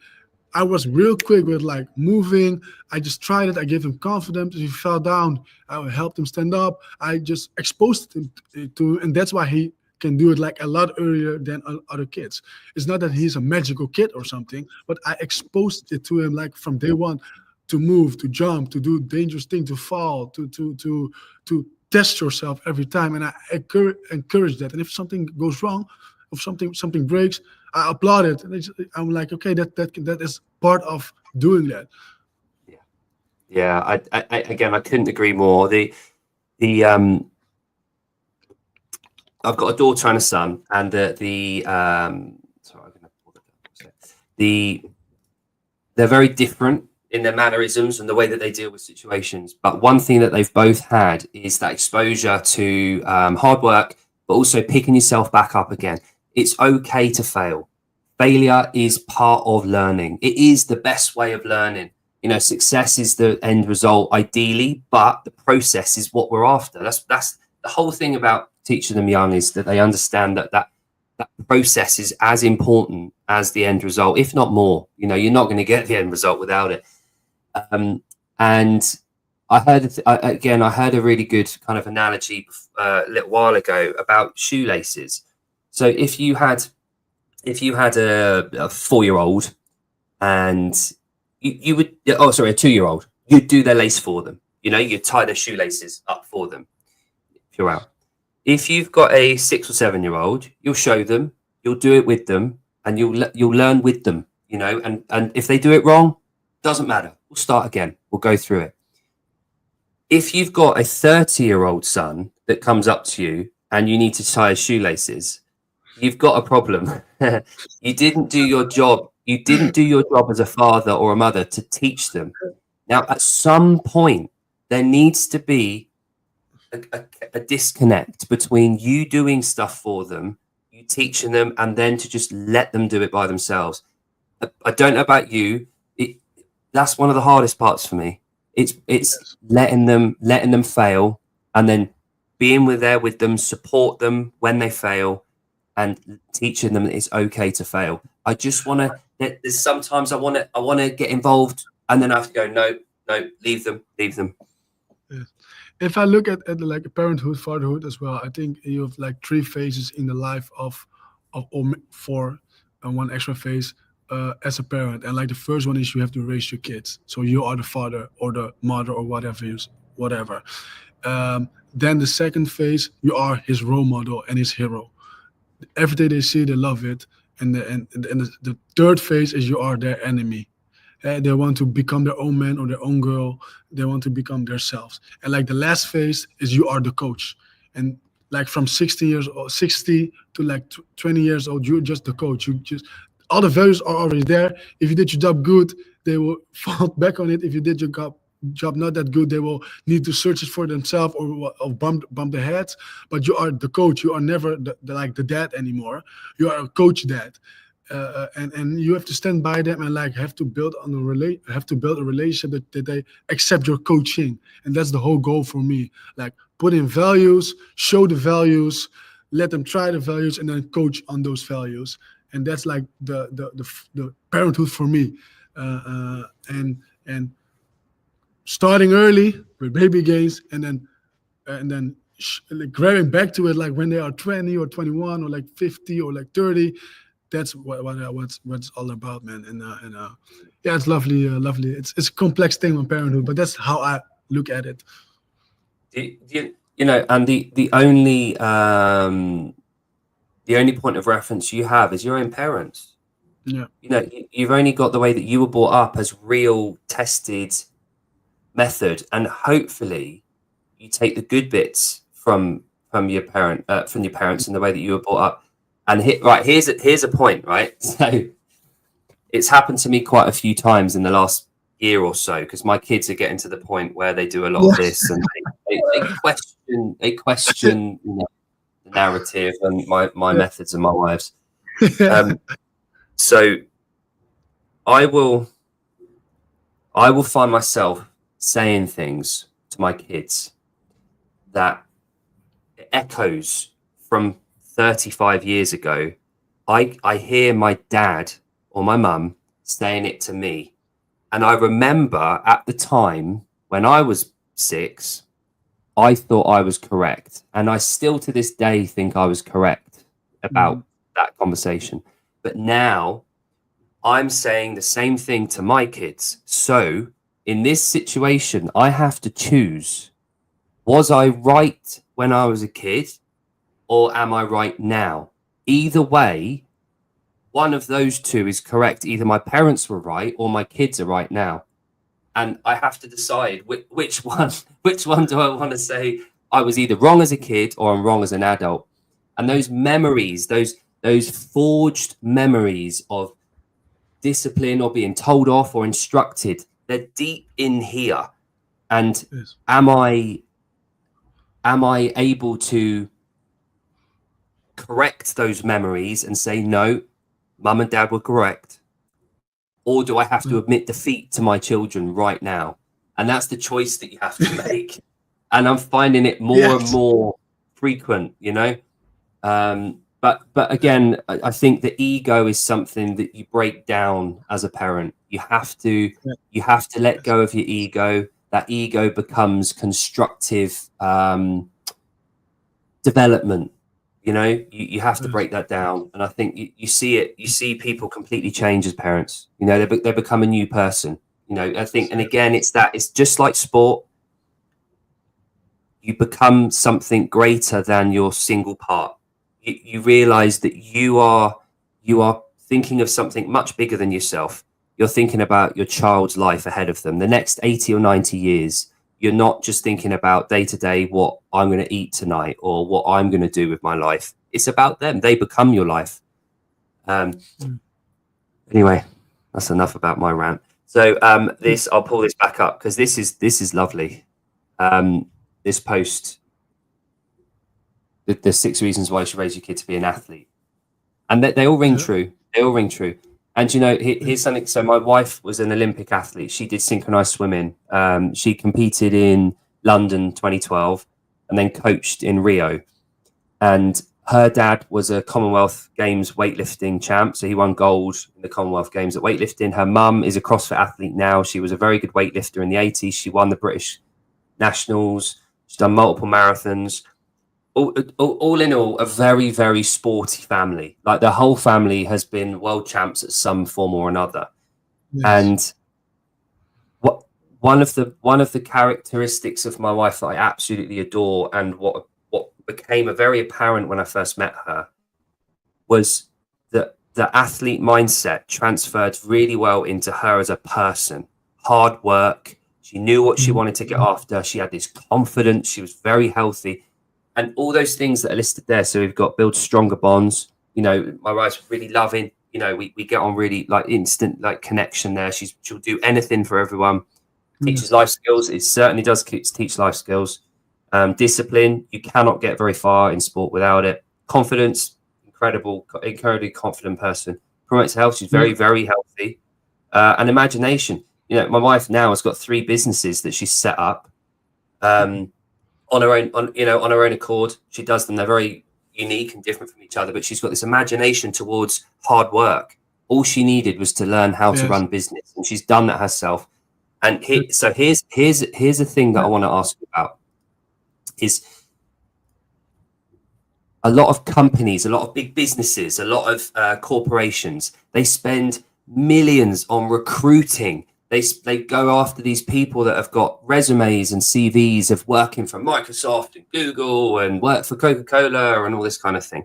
I was real quick with like moving. I just tried it. I gave him confidence. If he fell down, I helped him stand up. I just exposed him to, and that's why he can do it like a lot earlier than other kids. It's not that he's a magical kid or something, but I exposed it to him like from day one to move, to jump, to do dangerous things, to fall, to test yourself every time. And I encourage that. And if something goes wrong, if something breaks, I applaud it. And I'm like, okay, that is part of doing that. Yeah. Yeah. Again, I couldn't agree more. The I've got a daughter and a son, and sorry, I'm going to pull it down. The they're very different in their mannerisms and the way that they deal with situations. But one thing that they've both had is that exposure to hard work, but also picking yourself back up again. It's okay to fail. Failure is part of learning. It is the best way of learning. You know, success is the end result, ideally, but the process is what we're after. That's the whole thing about teaching them young, is that they understand that process is as important as the end result, if not more. You know, you're not going to get the end result without it. And I heard I heard a really good kind of analogy a little while ago about shoelaces. So if you had a 4-year-old and you would, oh sorry, a 2-year-old, you'd do their lace for them. You know, you'd tie their shoelaces up for them if you're out. If you've got a 6 or 7-year-old, you'll show them, you'll do it with them, and you'll learn with them. You know, and if they do it wrong, doesn't matter. We'll start again. We'll go through it. If you've got a 30-year-old son that comes up to you and you need to tie his shoelaces, you've got a problem. You didn't do your job. You didn't do your job as a father or a mother to teach them. Now, at some point, there needs to be a disconnect between you doing stuff for them, you teaching them, and then to just let them do it by themselves. I don't know about you. That's one of the hardest parts for me. It's Yes. letting them fail, and then being there with them, support them when they fail, and teaching them that it's okay to fail. I just want to. There's sometimes I want to get involved, and then I have to go. No, no, leave them. Yes. If I look at like parenthood, fatherhood as well, I think you have like three phases in the life of or four, and one extra phase as a parent. And like the first one is you have to raise your kids, so you are the father or the mother or whatever. Then the second phase, you are his role model and his hero. Every day they see, they love it. And the third phase is you are their enemy. They want to become their own man or their own girl. They want to become themselves. And like the last phase is you are the coach. And like from 60 years old, 60 to like 20 years old, you're just the coach. You just all the values are already there. If you did your job good, they will fall back on it. If you did your job not that good, they will need to search it for themselves or bump their heads. But you are the coach. You are never like the dad anymore. You are a coach dad. And you have to stand by them and like have to build a relationship that they accept your coaching. And that's the whole goal for me. Like put in values, show the values, let them try the values, and then coach on those values. And that's like the parenthood for me. And starting early with baby gains, and then like grabbing back to it like when they are 20 or 21 or like 50 or like 30. That's what's all about, man. And yeah, it's lovely. It's a complex thing on parenthood, but that's how I look at it. You know, and the only point of reference you have is your own parents. Yeah. You know, you've only got the way that you were brought up as real tested method, and hopefully you take the good bits from your parents and the way that you were brought up. And here's a point, right? So it's happened to me quite a few times in the last year or so, because my kids are getting to the point where they do a lot of this, and they question you know, the narrative and my methods and my wives. So I will find myself saying things to my kids that echoes from 35 years ago. I hear my dad or my mum saying it to me, and I remember at the time when I was 6, I thought I was correct, and I still to this day think I was correct about that conversation. But now I'm saying the same thing to my kids. So in this situation, I have to choose: was I right when I was a kid, or am I right now? Either way, one of those two is correct. Either my parents were right or my kids are right now. And I have to decide which one do I want to say I was either wrong as a kid or I'm wrong as an adult. And those memories, those forged memories of discipline or being told off or instructed, they're deep in here. And Yes. am I able to correct those memories and say, no, mum and dad were correct? Or do I have to admit defeat to my children right now? And that's the choice that you have to make. And I'm finding it more and more frequent, you know. But again, I think the ego is something that you break down as a parent. You have to let go of your ego. That ego becomes constructive development. You know, you have to break that down. And I think you see people completely change as parents. You know, they become a new person. You know, I think, and again, it's just like sport. You become something greater than your single part. You realize that you are thinking of something much bigger than yourself. You're thinking about your child's life ahead of them, the next 80 or 90 years. You're not just thinking about day to day what I'm going to eat tonight or what I'm going to do with my life. It's about them. They become your life. Anyway, that's enough about my rant. So I'll pull this back up because this is lovely. This post, the 6 reasons why you should raise your kid to be an athlete, and they all ring true. They all ring true. And you know, here's something. So my wife was an Olympic athlete. She did synchronized swimming. She competed in London 2012, and then coached in Rio. And her dad was a Commonwealth Games weightlifting champ, so he won gold in the Commonwealth Games at weightlifting. Her mum is a CrossFit athlete now. She was a very good weightlifter in the 80s. She won the British Nationals. She's done multiple marathons. All in all, a very, very sporty family. Like the whole family has been world champs at some form or another. Yes. And one of the characteristics of my wife that I absolutely adore, and what became a very apparent when I first met her, was that the athlete mindset transferred really well into her as a person. Hard work. She knew what she wanted to get after. She had this confidence. She was very healthy. And all those things that are listed there. So we've got build stronger bonds. You know, my wife's really loving. You know, we get on really like instant like connection there. She'll do anything for everyone. Teaches life skills. It certainly does teach life skills. Discipline. You cannot get very far in sport without it. Confidence. Incredibly confident person. Promotes health. She's very, very healthy. And imagination. You know, my wife now has got 3 businesses that she's set up. On her own accord. She does them. They're very unique and different from each other, but she's got this imagination towards hard work. All she needed was to learn how to run business, and she's done that herself. And here's a thing that I want to ask you about. Is a lot of companies, a lot of big businesses, a lot of corporations, they spend millions on recruiting. They go after these people that have got resumes and CVs of working for Microsoft and Google and work for Coca-Cola and all this kind of thing.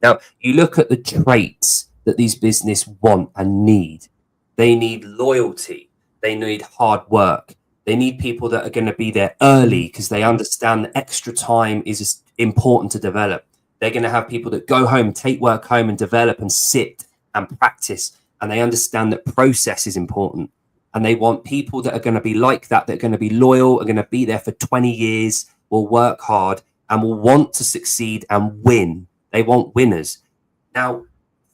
Now, you look at the traits that these business want and need. They need loyalty. They need hard work. They need people that are going to be there early because they understand that extra time is important to develop. They're going to have people that go home, take work home and develop and sit and practice. And they understand that process is important. And they want people that are going to be like that are going to be loyal, are going to be there for 20 years, will work hard and will want to succeed and win. They want winners. Now,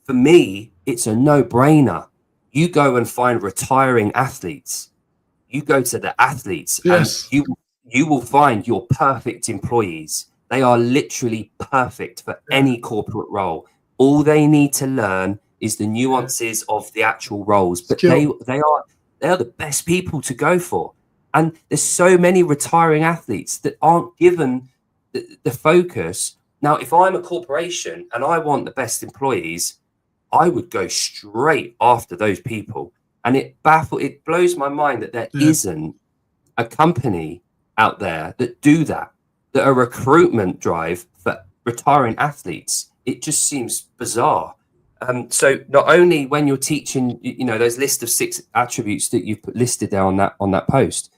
for me, it's a no-brainer. You go and find retiring athletes. You go to the athletes Yes. and you will find your perfect employees. They are literally perfect for any corporate role. All they need to learn is the nuances of the actual roles, but they are the best people to go for. And there's so many retiring athletes that aren't given the focus. Now, if I'm a corporation and I want the best employees, I would go straight after those people. And it blows my mind that there isn't a company out there that do that a recruitment drive for retiring athletes. It just seems bizarre. So not only when you're teaching, those list of 6 attributes that you've listed there on that post,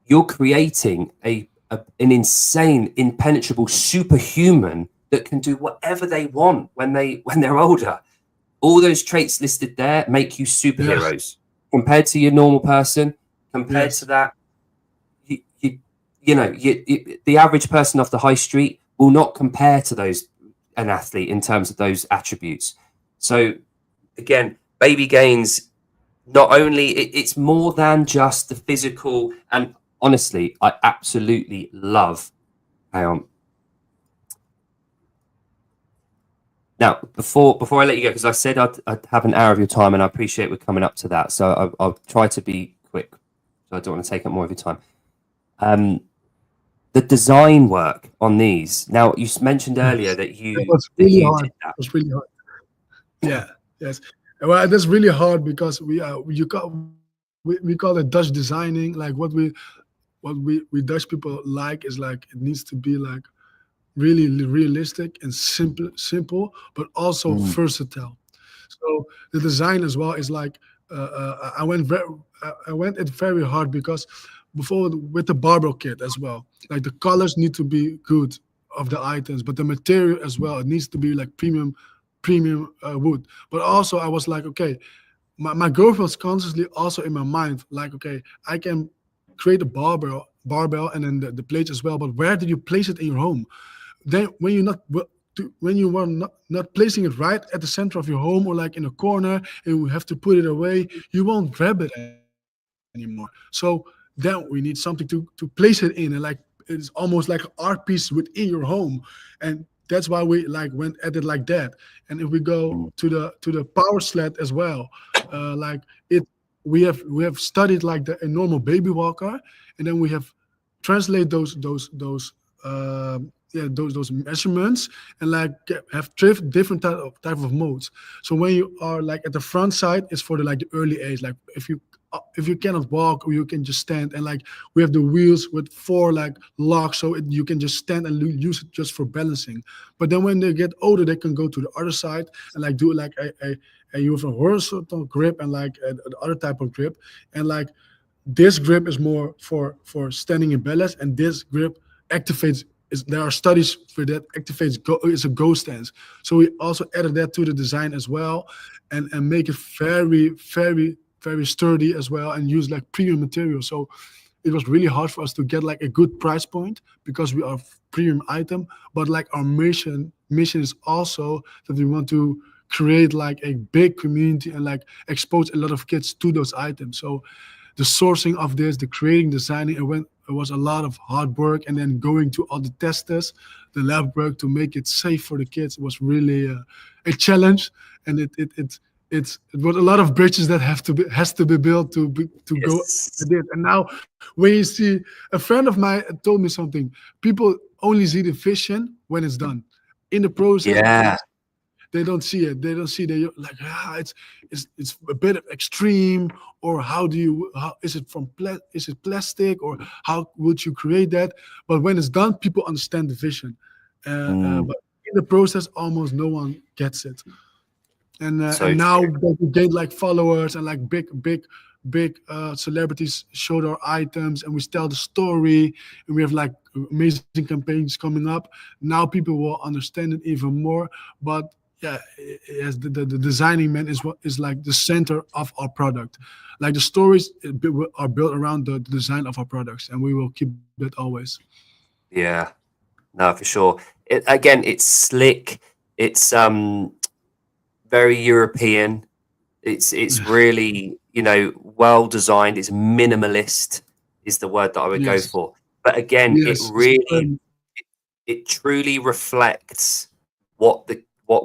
you're creating an insane, impenetrable superhuman that can do whatever they want when they're older. All those traits listed there make you superheroes compared to your normal person. Compared to that, the average person off the high street will not compare to an athlete in terms of those attributes. So again, Baby Gains, not only it's more than just the physical. And honestly, I absolutely love. Hang on. Now, before I let you go, because I said I'd have an hour of your time, and I appreciate we're coming up to that, so I'll try to be quick. So I don't want to take up more of your time. The design work on these. Now, you mentioned earlier that you was really hard. It was really hard. Yeah. Yes. Well, that's really hard because we call it Dutch designing. Like what we Dutch people like is like it needs to be like really realistic and simple, but also versatile. So the design as well is like I went it very hard because before with the barbell kit as well, like the colors need to be good of the items, but the material as well, it needs to be like premium wood. But also I was like, okay, my girl was constantly also in my mind, like, okay, I can create a barbell and then the plates as well, but where did you place it in your home? Then when you were not placing it right at the center of your home or like in a corner and you have to put it away, you won't grab it anymore. So then we need something to place it in, and like it's almost like an art piece within your home. And that's why we like went at it like that. And if we go to the power sled as well, like it we have studied like the a normal baby walker, and then we have translate those measurements and like have different type of modes. So when you are like at the front side, it's for the early age. Like if you cannot walk or you can just stand, and like we have the wheels with 4 like locks, so you can just stand and use it just for balancing. But then when they get older, they can go to the other side and like do like a you have a horizontal grip and like the other type of grip, and like this grip is more for standing in balance, and this grip activates. There are studies for that activates it's a go stance. So we also added that to the design as well, and make it very sturdy as well, and use like premium material. So it was really hard for us to get like a good price point because we are premium item, but like our mission is also that we want to create like a big community and like expose a lot of kids to those items. So the sourcing of this, the creating, designing, it was a lot of hard work, and then going to all the testers, the lab work to make it safe for the kids was really a challenge, and it was a lot of bridges that has to be built to go at it. And now when you see, a friend of mine told me something, people only see the vision when it's done. In the process, they don't see it. They don't see that you're like, it's a bit extreme, or how is it is it plastic, or how would you create that? But when it's done, people understand the vision. Mm, But in the process, almost no one gets it. so And now true. that we gain like followers, and like big celebrities show their items, and we tell the story, and we have like amazing campaigns coming up. Now people will understand it even more. But yeah, yes, the designing man is what is like the center of our product. Like the stories are built around the design of our products, and we will keep that always. Yeah, no, for sure. Again, it's slick. It's very European. It's really, well designed. It's minimalist is the word that I would go Yes, for. But again, it yes, it's really it truly reflects what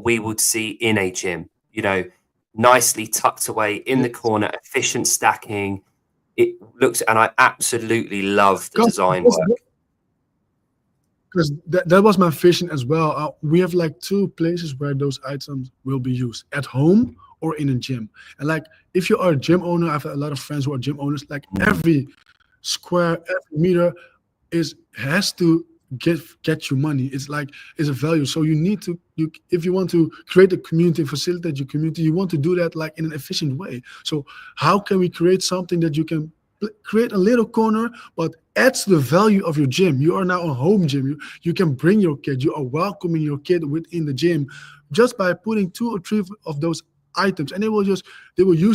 we would see in a gym. Nicely tucked away in the yes. corner, efficient stacking. It looks, and I absolutely love the design Because work. that was my vision as well. We have like two places where those items will be used: at home or in a gym. And like, if you are a gym owner, I've had a lot of friends who are gym owners. Like Mm, every square, every meter has to get you money. It's like it's a value. So you need to if you want to create a community, facilitate your community, you want to do that like in an efficient way. So how can we create something that you can create a little corner, but adds the value of your gym? You are now a home gym. You can bring your kid. You are welcoming your kid within the gym just by putting two or three of those items, and they will use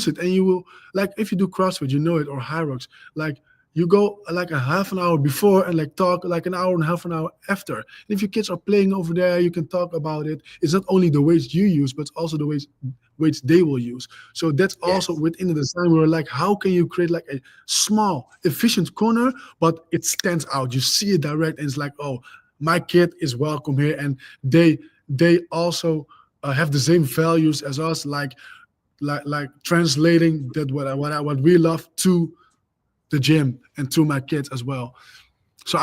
it. And you will, like, if you do CrossFit, you know it, or High Rocks, like you go like a half an hour before and like talk like an hour and a half an hour after. And if your kids are playing over there, you can talk about it. It's not only the weights you use, but it's also the weights they will use. So that's also yes. within the design. We're like, how can you create like a small, efficient corner, but it stands out? You see it direct, and it's like, oh, my kid is welcome here, and they also have the same values as us, like translating that what we love to the gym and to my kids as well. So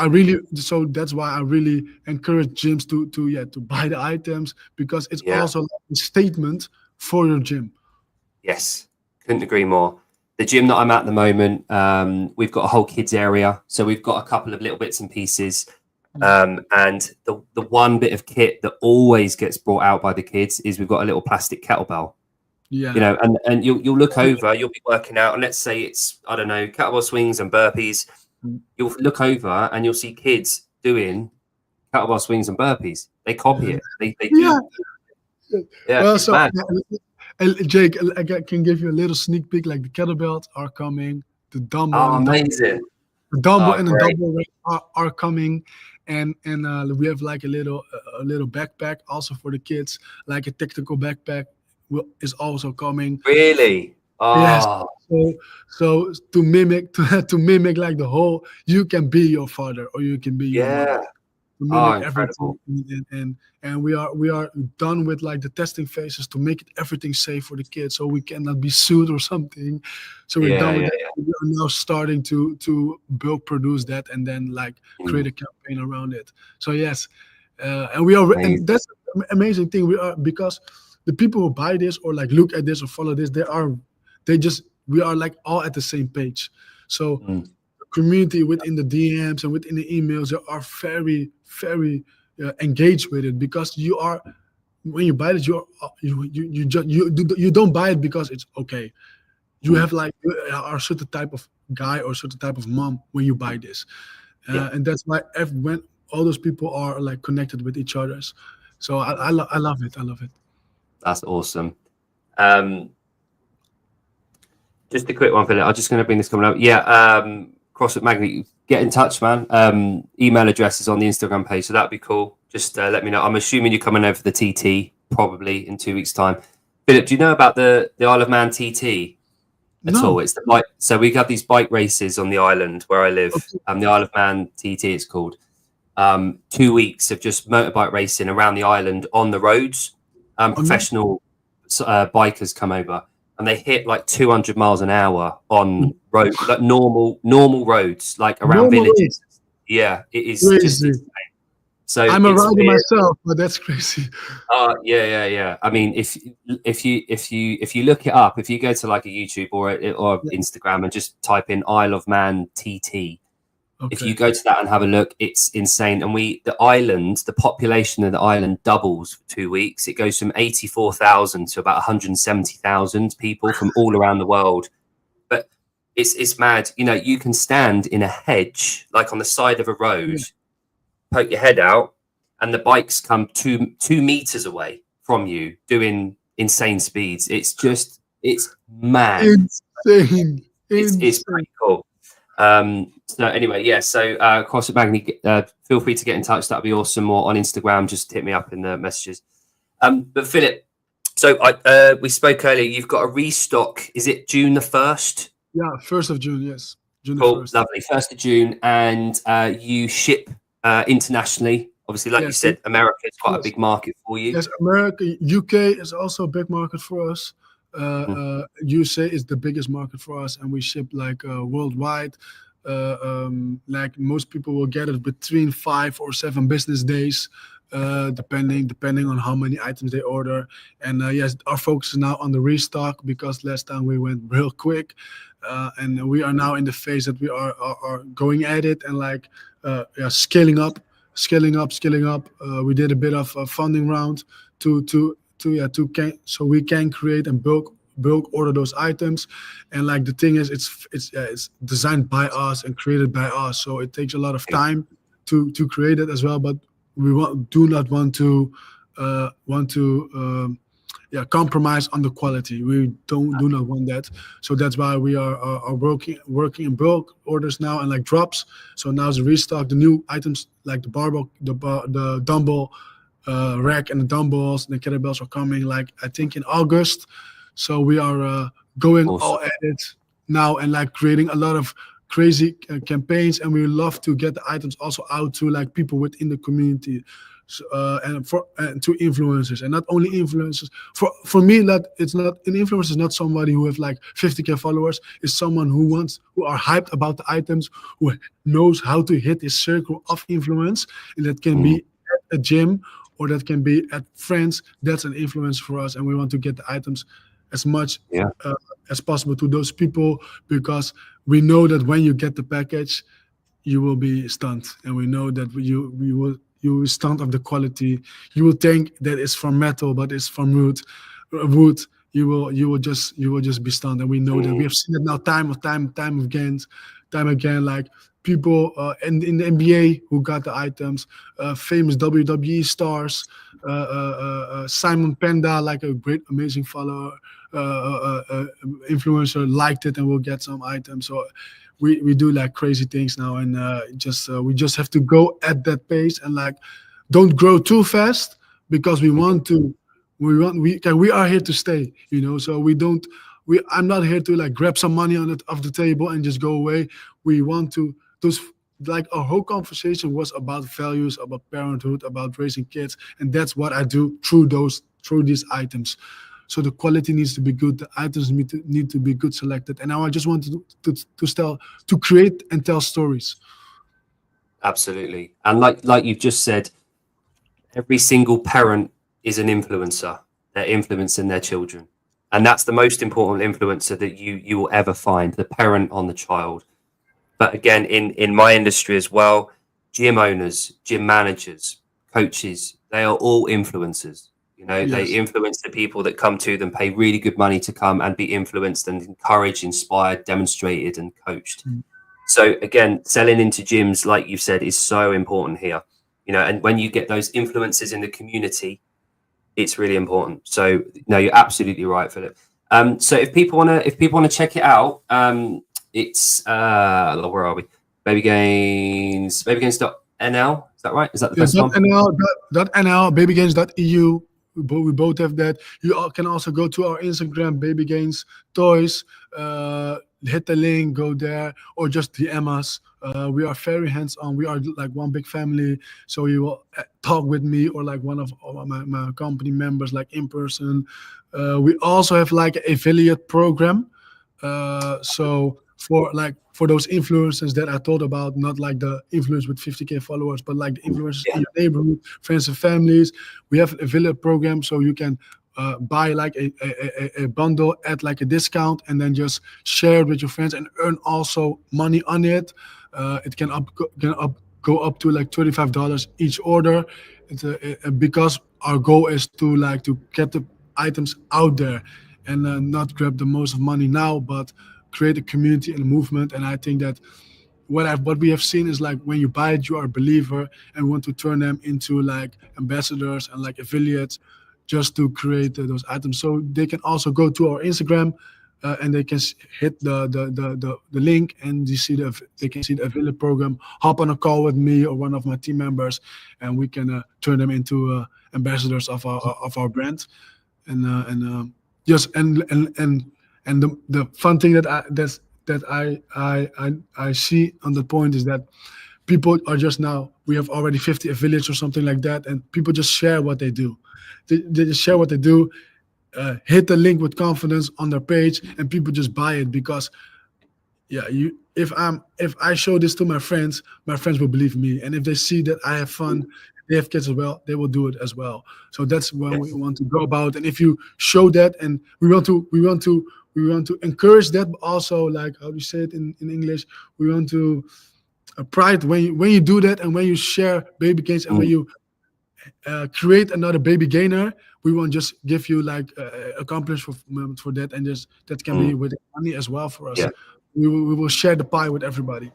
that's why I really encourage gyms to buy the items, because it's Yeah. also like a statement for your gym. Yes, couldn't agree more. The gym that I'm at the moment, we've got a whole kids area, so we've got a couple of little bits and pieces. And the one bit of kit that always gets brought out by the kids is we've got a little plastic kettlebell. Yeah. And you'll look over, you'll be working out, and let's say it's, I don't know, kettlebell swings and burpees. You'll look over and you'll see kids doing kettlebell swings and burpees. They copy it. They Yeah. do. Yeah, Well, it's so mad. Jake, I can give you a little sneak peek. Like the kettlebells are coming, the dumbbell Oh, and dumbbell, amazing. the dumbbell Oh, and the great. dumbbell weight are coming, and we have like a little backpack also for the kids, like a tactical backpack is also coming. Really? Yes. Oh, So to mimic to mimic like the whole, you can be your father or you can be your mother, yeah. to Oh, mimic everything. incredible. And we are done with like the testing phases to make it everything safe for the kids, so we cannot be sued or something. So we're Yeah, done with yeah, that. We are now starting to bulk produce that, and then like yeah. create a campaign around it. So yes, and Amazing. that's an amazing thing. We are, because the people who buy this or like look at this or follow this, we are like all at the same page. So Mm. community within the DMs and within the emails, they are very, very engaged with it, because you are, when you buy it, you don't buy it because it's okay. You Mm. have like, you are a certain type of guy or a certain type of mom when you buy this, Yeah, and that's why when all those people are like connected with each others. So I love it. I love it. that's awesome. Um, just a quick one, Philip. I'm just going to bring this coming up. Yeah, CrossFit Magnet, get in touch, man. Email address is on the Instagram page, so that'd be cool. Just let me know. I'm assuming you're coming over for the TT probably in 2 weeks' time. Philip, do you know about the Isle of Man TT at all? No. It's the bike. So we have these bike races on the island where I live. Okay. The Isle of Man TT, it's called. 2 weeks of just motorbike racing around the island on the roads. Okay. Professional bikers come over and they hit like 200 miles an hour on road, like normal roads, like around Normal roads. villages. Yeah, it is just Crazy. insane. So I'm a it's rider weird. myself, but that's crazy. Yeah. I mean, if you look it up, if you go to like a YouTube or Yeah. Instagram and just type in Isle of Man TT, if you Okay. go to that and have a look, it's insane. And the population of the island doubles for 2 weeks. It goes from 84,000 to about 170,000 people from all around the world. But it's mad. You know, you can stand in a hedge, like on the side of a road, Yeah. poke your head out, and the bikes come 2 meters away from you doing insane speeds. It's mad. Insane. It's Insane. pretty cool. So anyway, yeah. So CrossFit Magni, feel free to get in touch. That'd be awesome. Or on Instagram, just hit me up in the messages. But Philip, so we spoke earlier. You've got a restock. Is it June the 1st? Yeah, 1st of June, yes. June the Cool, 1st. lovely. 1st of June, and you ship internationally. Obviously, like you Yes. said, America is quite a Yes. big market for you. Yes, America, UK is also a big market for us. USA is the biggest market for us, and we ship like worldwide. Like most people will get it between 5 or 7 business days, depending on how many items they order. And yes, our focus is now on the restock because last time we went real quick, and we are now in the phase that we are going at it and like yeah, scaling up. We did a bit of a funding round so we can create and bulk order those items. And like the thing is, it's designed by us and created by us, so it takes a lot of time to create it as well. But we do not want to yeah, compromise on the quality. We do not want that. So that's why we are working in bulk orders now and like drops. So now the restock, the new items like the barbell, the dumbbell rack and the dumbbells and the kettlebells are coming like I think in August. So we are going Awesome. all at it now and like creating a lot of crazy campaigns, and we love to get the items also out to like people within the community. And to influencers, and not only influencers. For me, that it's not an influencer is not somebody who have like 50K followers. It's someone who are hyped about the items, who knows how to hit this circle of influence, and that can be at a gym or that can be at friends. That's an influence for us, and we want to get the items as much Yeah. as possible to those people, because we know that when you get the package, you will be stunned, and we know that you will stunned of the quality. You will think that it's from metal, but it's from wood. You will just be stunned, and we know that we have seen it now time again. Like people in the NBA who got the items, famous WWE stars, Simon Panda, like a great amazing follower, influencer, liked it and will get some items. So we do like crazy things now, and we just have to go at that pace and like don't grow too fast, because we are here to stay, so I'm not here to like grab some money off the table and just go away. We want to those like our whole conversation was about values, about parenthood, about raising kids, and that's what I do through these items. So the quality needs to be good. The items need to be good selected. And now I just want to create and tell stories. Absolutely. And like you've just said, every single parent is an influencer. They're influencing their children. And that's the most important influencer that you will ever find, the parent on the child. But again, in my industry as well, gym owners, gym managers, coaches, they are all influencers. They Yes. influence the people that come to them, pay really good money to come and be influenced and encouraged, inspired, demonstrated, and coached. So again, selling into gyms, like you said, is so important here. And when you get those influences in the community, it's really important. So no, you're absolutely right, Philip. So if people wanna check it out, it's where are we? Babygains.nl. Is that right? Is that the Yeah, best one? .nl, babygains.eu. We both have that. You can also go to our Instagram, Baby Gains Toys. Hit the link, go there, or just DM us. We are very hands-on. We are like one big family. So you will talk with me or like one of my company members, like in person. We also have like an affiliate program. So for those influencers that I thought about, not like the influencers with 50K followers, but like the influencers Yeah. in your neighborhood, friends and families. We have a affiliate program, so you can buy like a bundle at like a discount, and then just share it with your friends and earn also money on it. It go up to like $35 each order. Because our goal is to like to get the items out there, and not grab the most of money now, but create a community and a movement. And I think that what we have seen is like when you buy it, you are a believer and want to turn them into like ambassadors and like affiliates, just to create those items. So they can also go to our Instagram, and they can hit the link, and they can see the affiliate program. Hop on a call with me or one of my team members, and we can turn them into ambassadors of our brand. And just and the fun thing that I see on the point is that people are just now, we have already 50 affiliates or something like that, and people just share what they do. They just share what they do, hit the link with confidence on their page, and people just buy it because, yeah, if I show this to my friends will believe me, and if they see that I have fun, they have kids as well, they will do it as well. So that's when we want to go about. And if you show that, and we want to encourage that, but also, like, how do you say it in English, we want to pride when you do that, and when you share baby gains, and when you create another baby gainer. We won't just give you like accomplishment for that, and just that can be with money as well for us. Yeah. We will share the pie with everybody.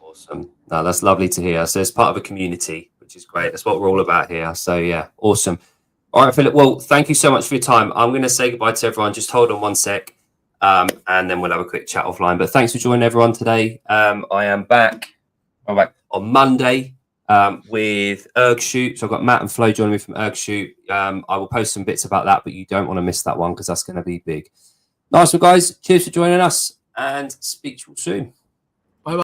Awesome. No, that's lovely to hear. So it's part of a community, which is great. That's what we're all about here. So yeah, awesome. All right, Philip. Well, thank you so much for your time. I'm going to say goodbye to everyone. Just hold on one sec, and then we'll have a quick chat offline. But thanks for joining everyone today. I am back. I'm back on Monday with Erg Shoot. So I've got Matt and Flo joining me from Erg Shoot. I will post some bits about that, but you don't want to miss that one because that's going to be big. Nice one, guys. Cheers for joining us, and speak to you soon.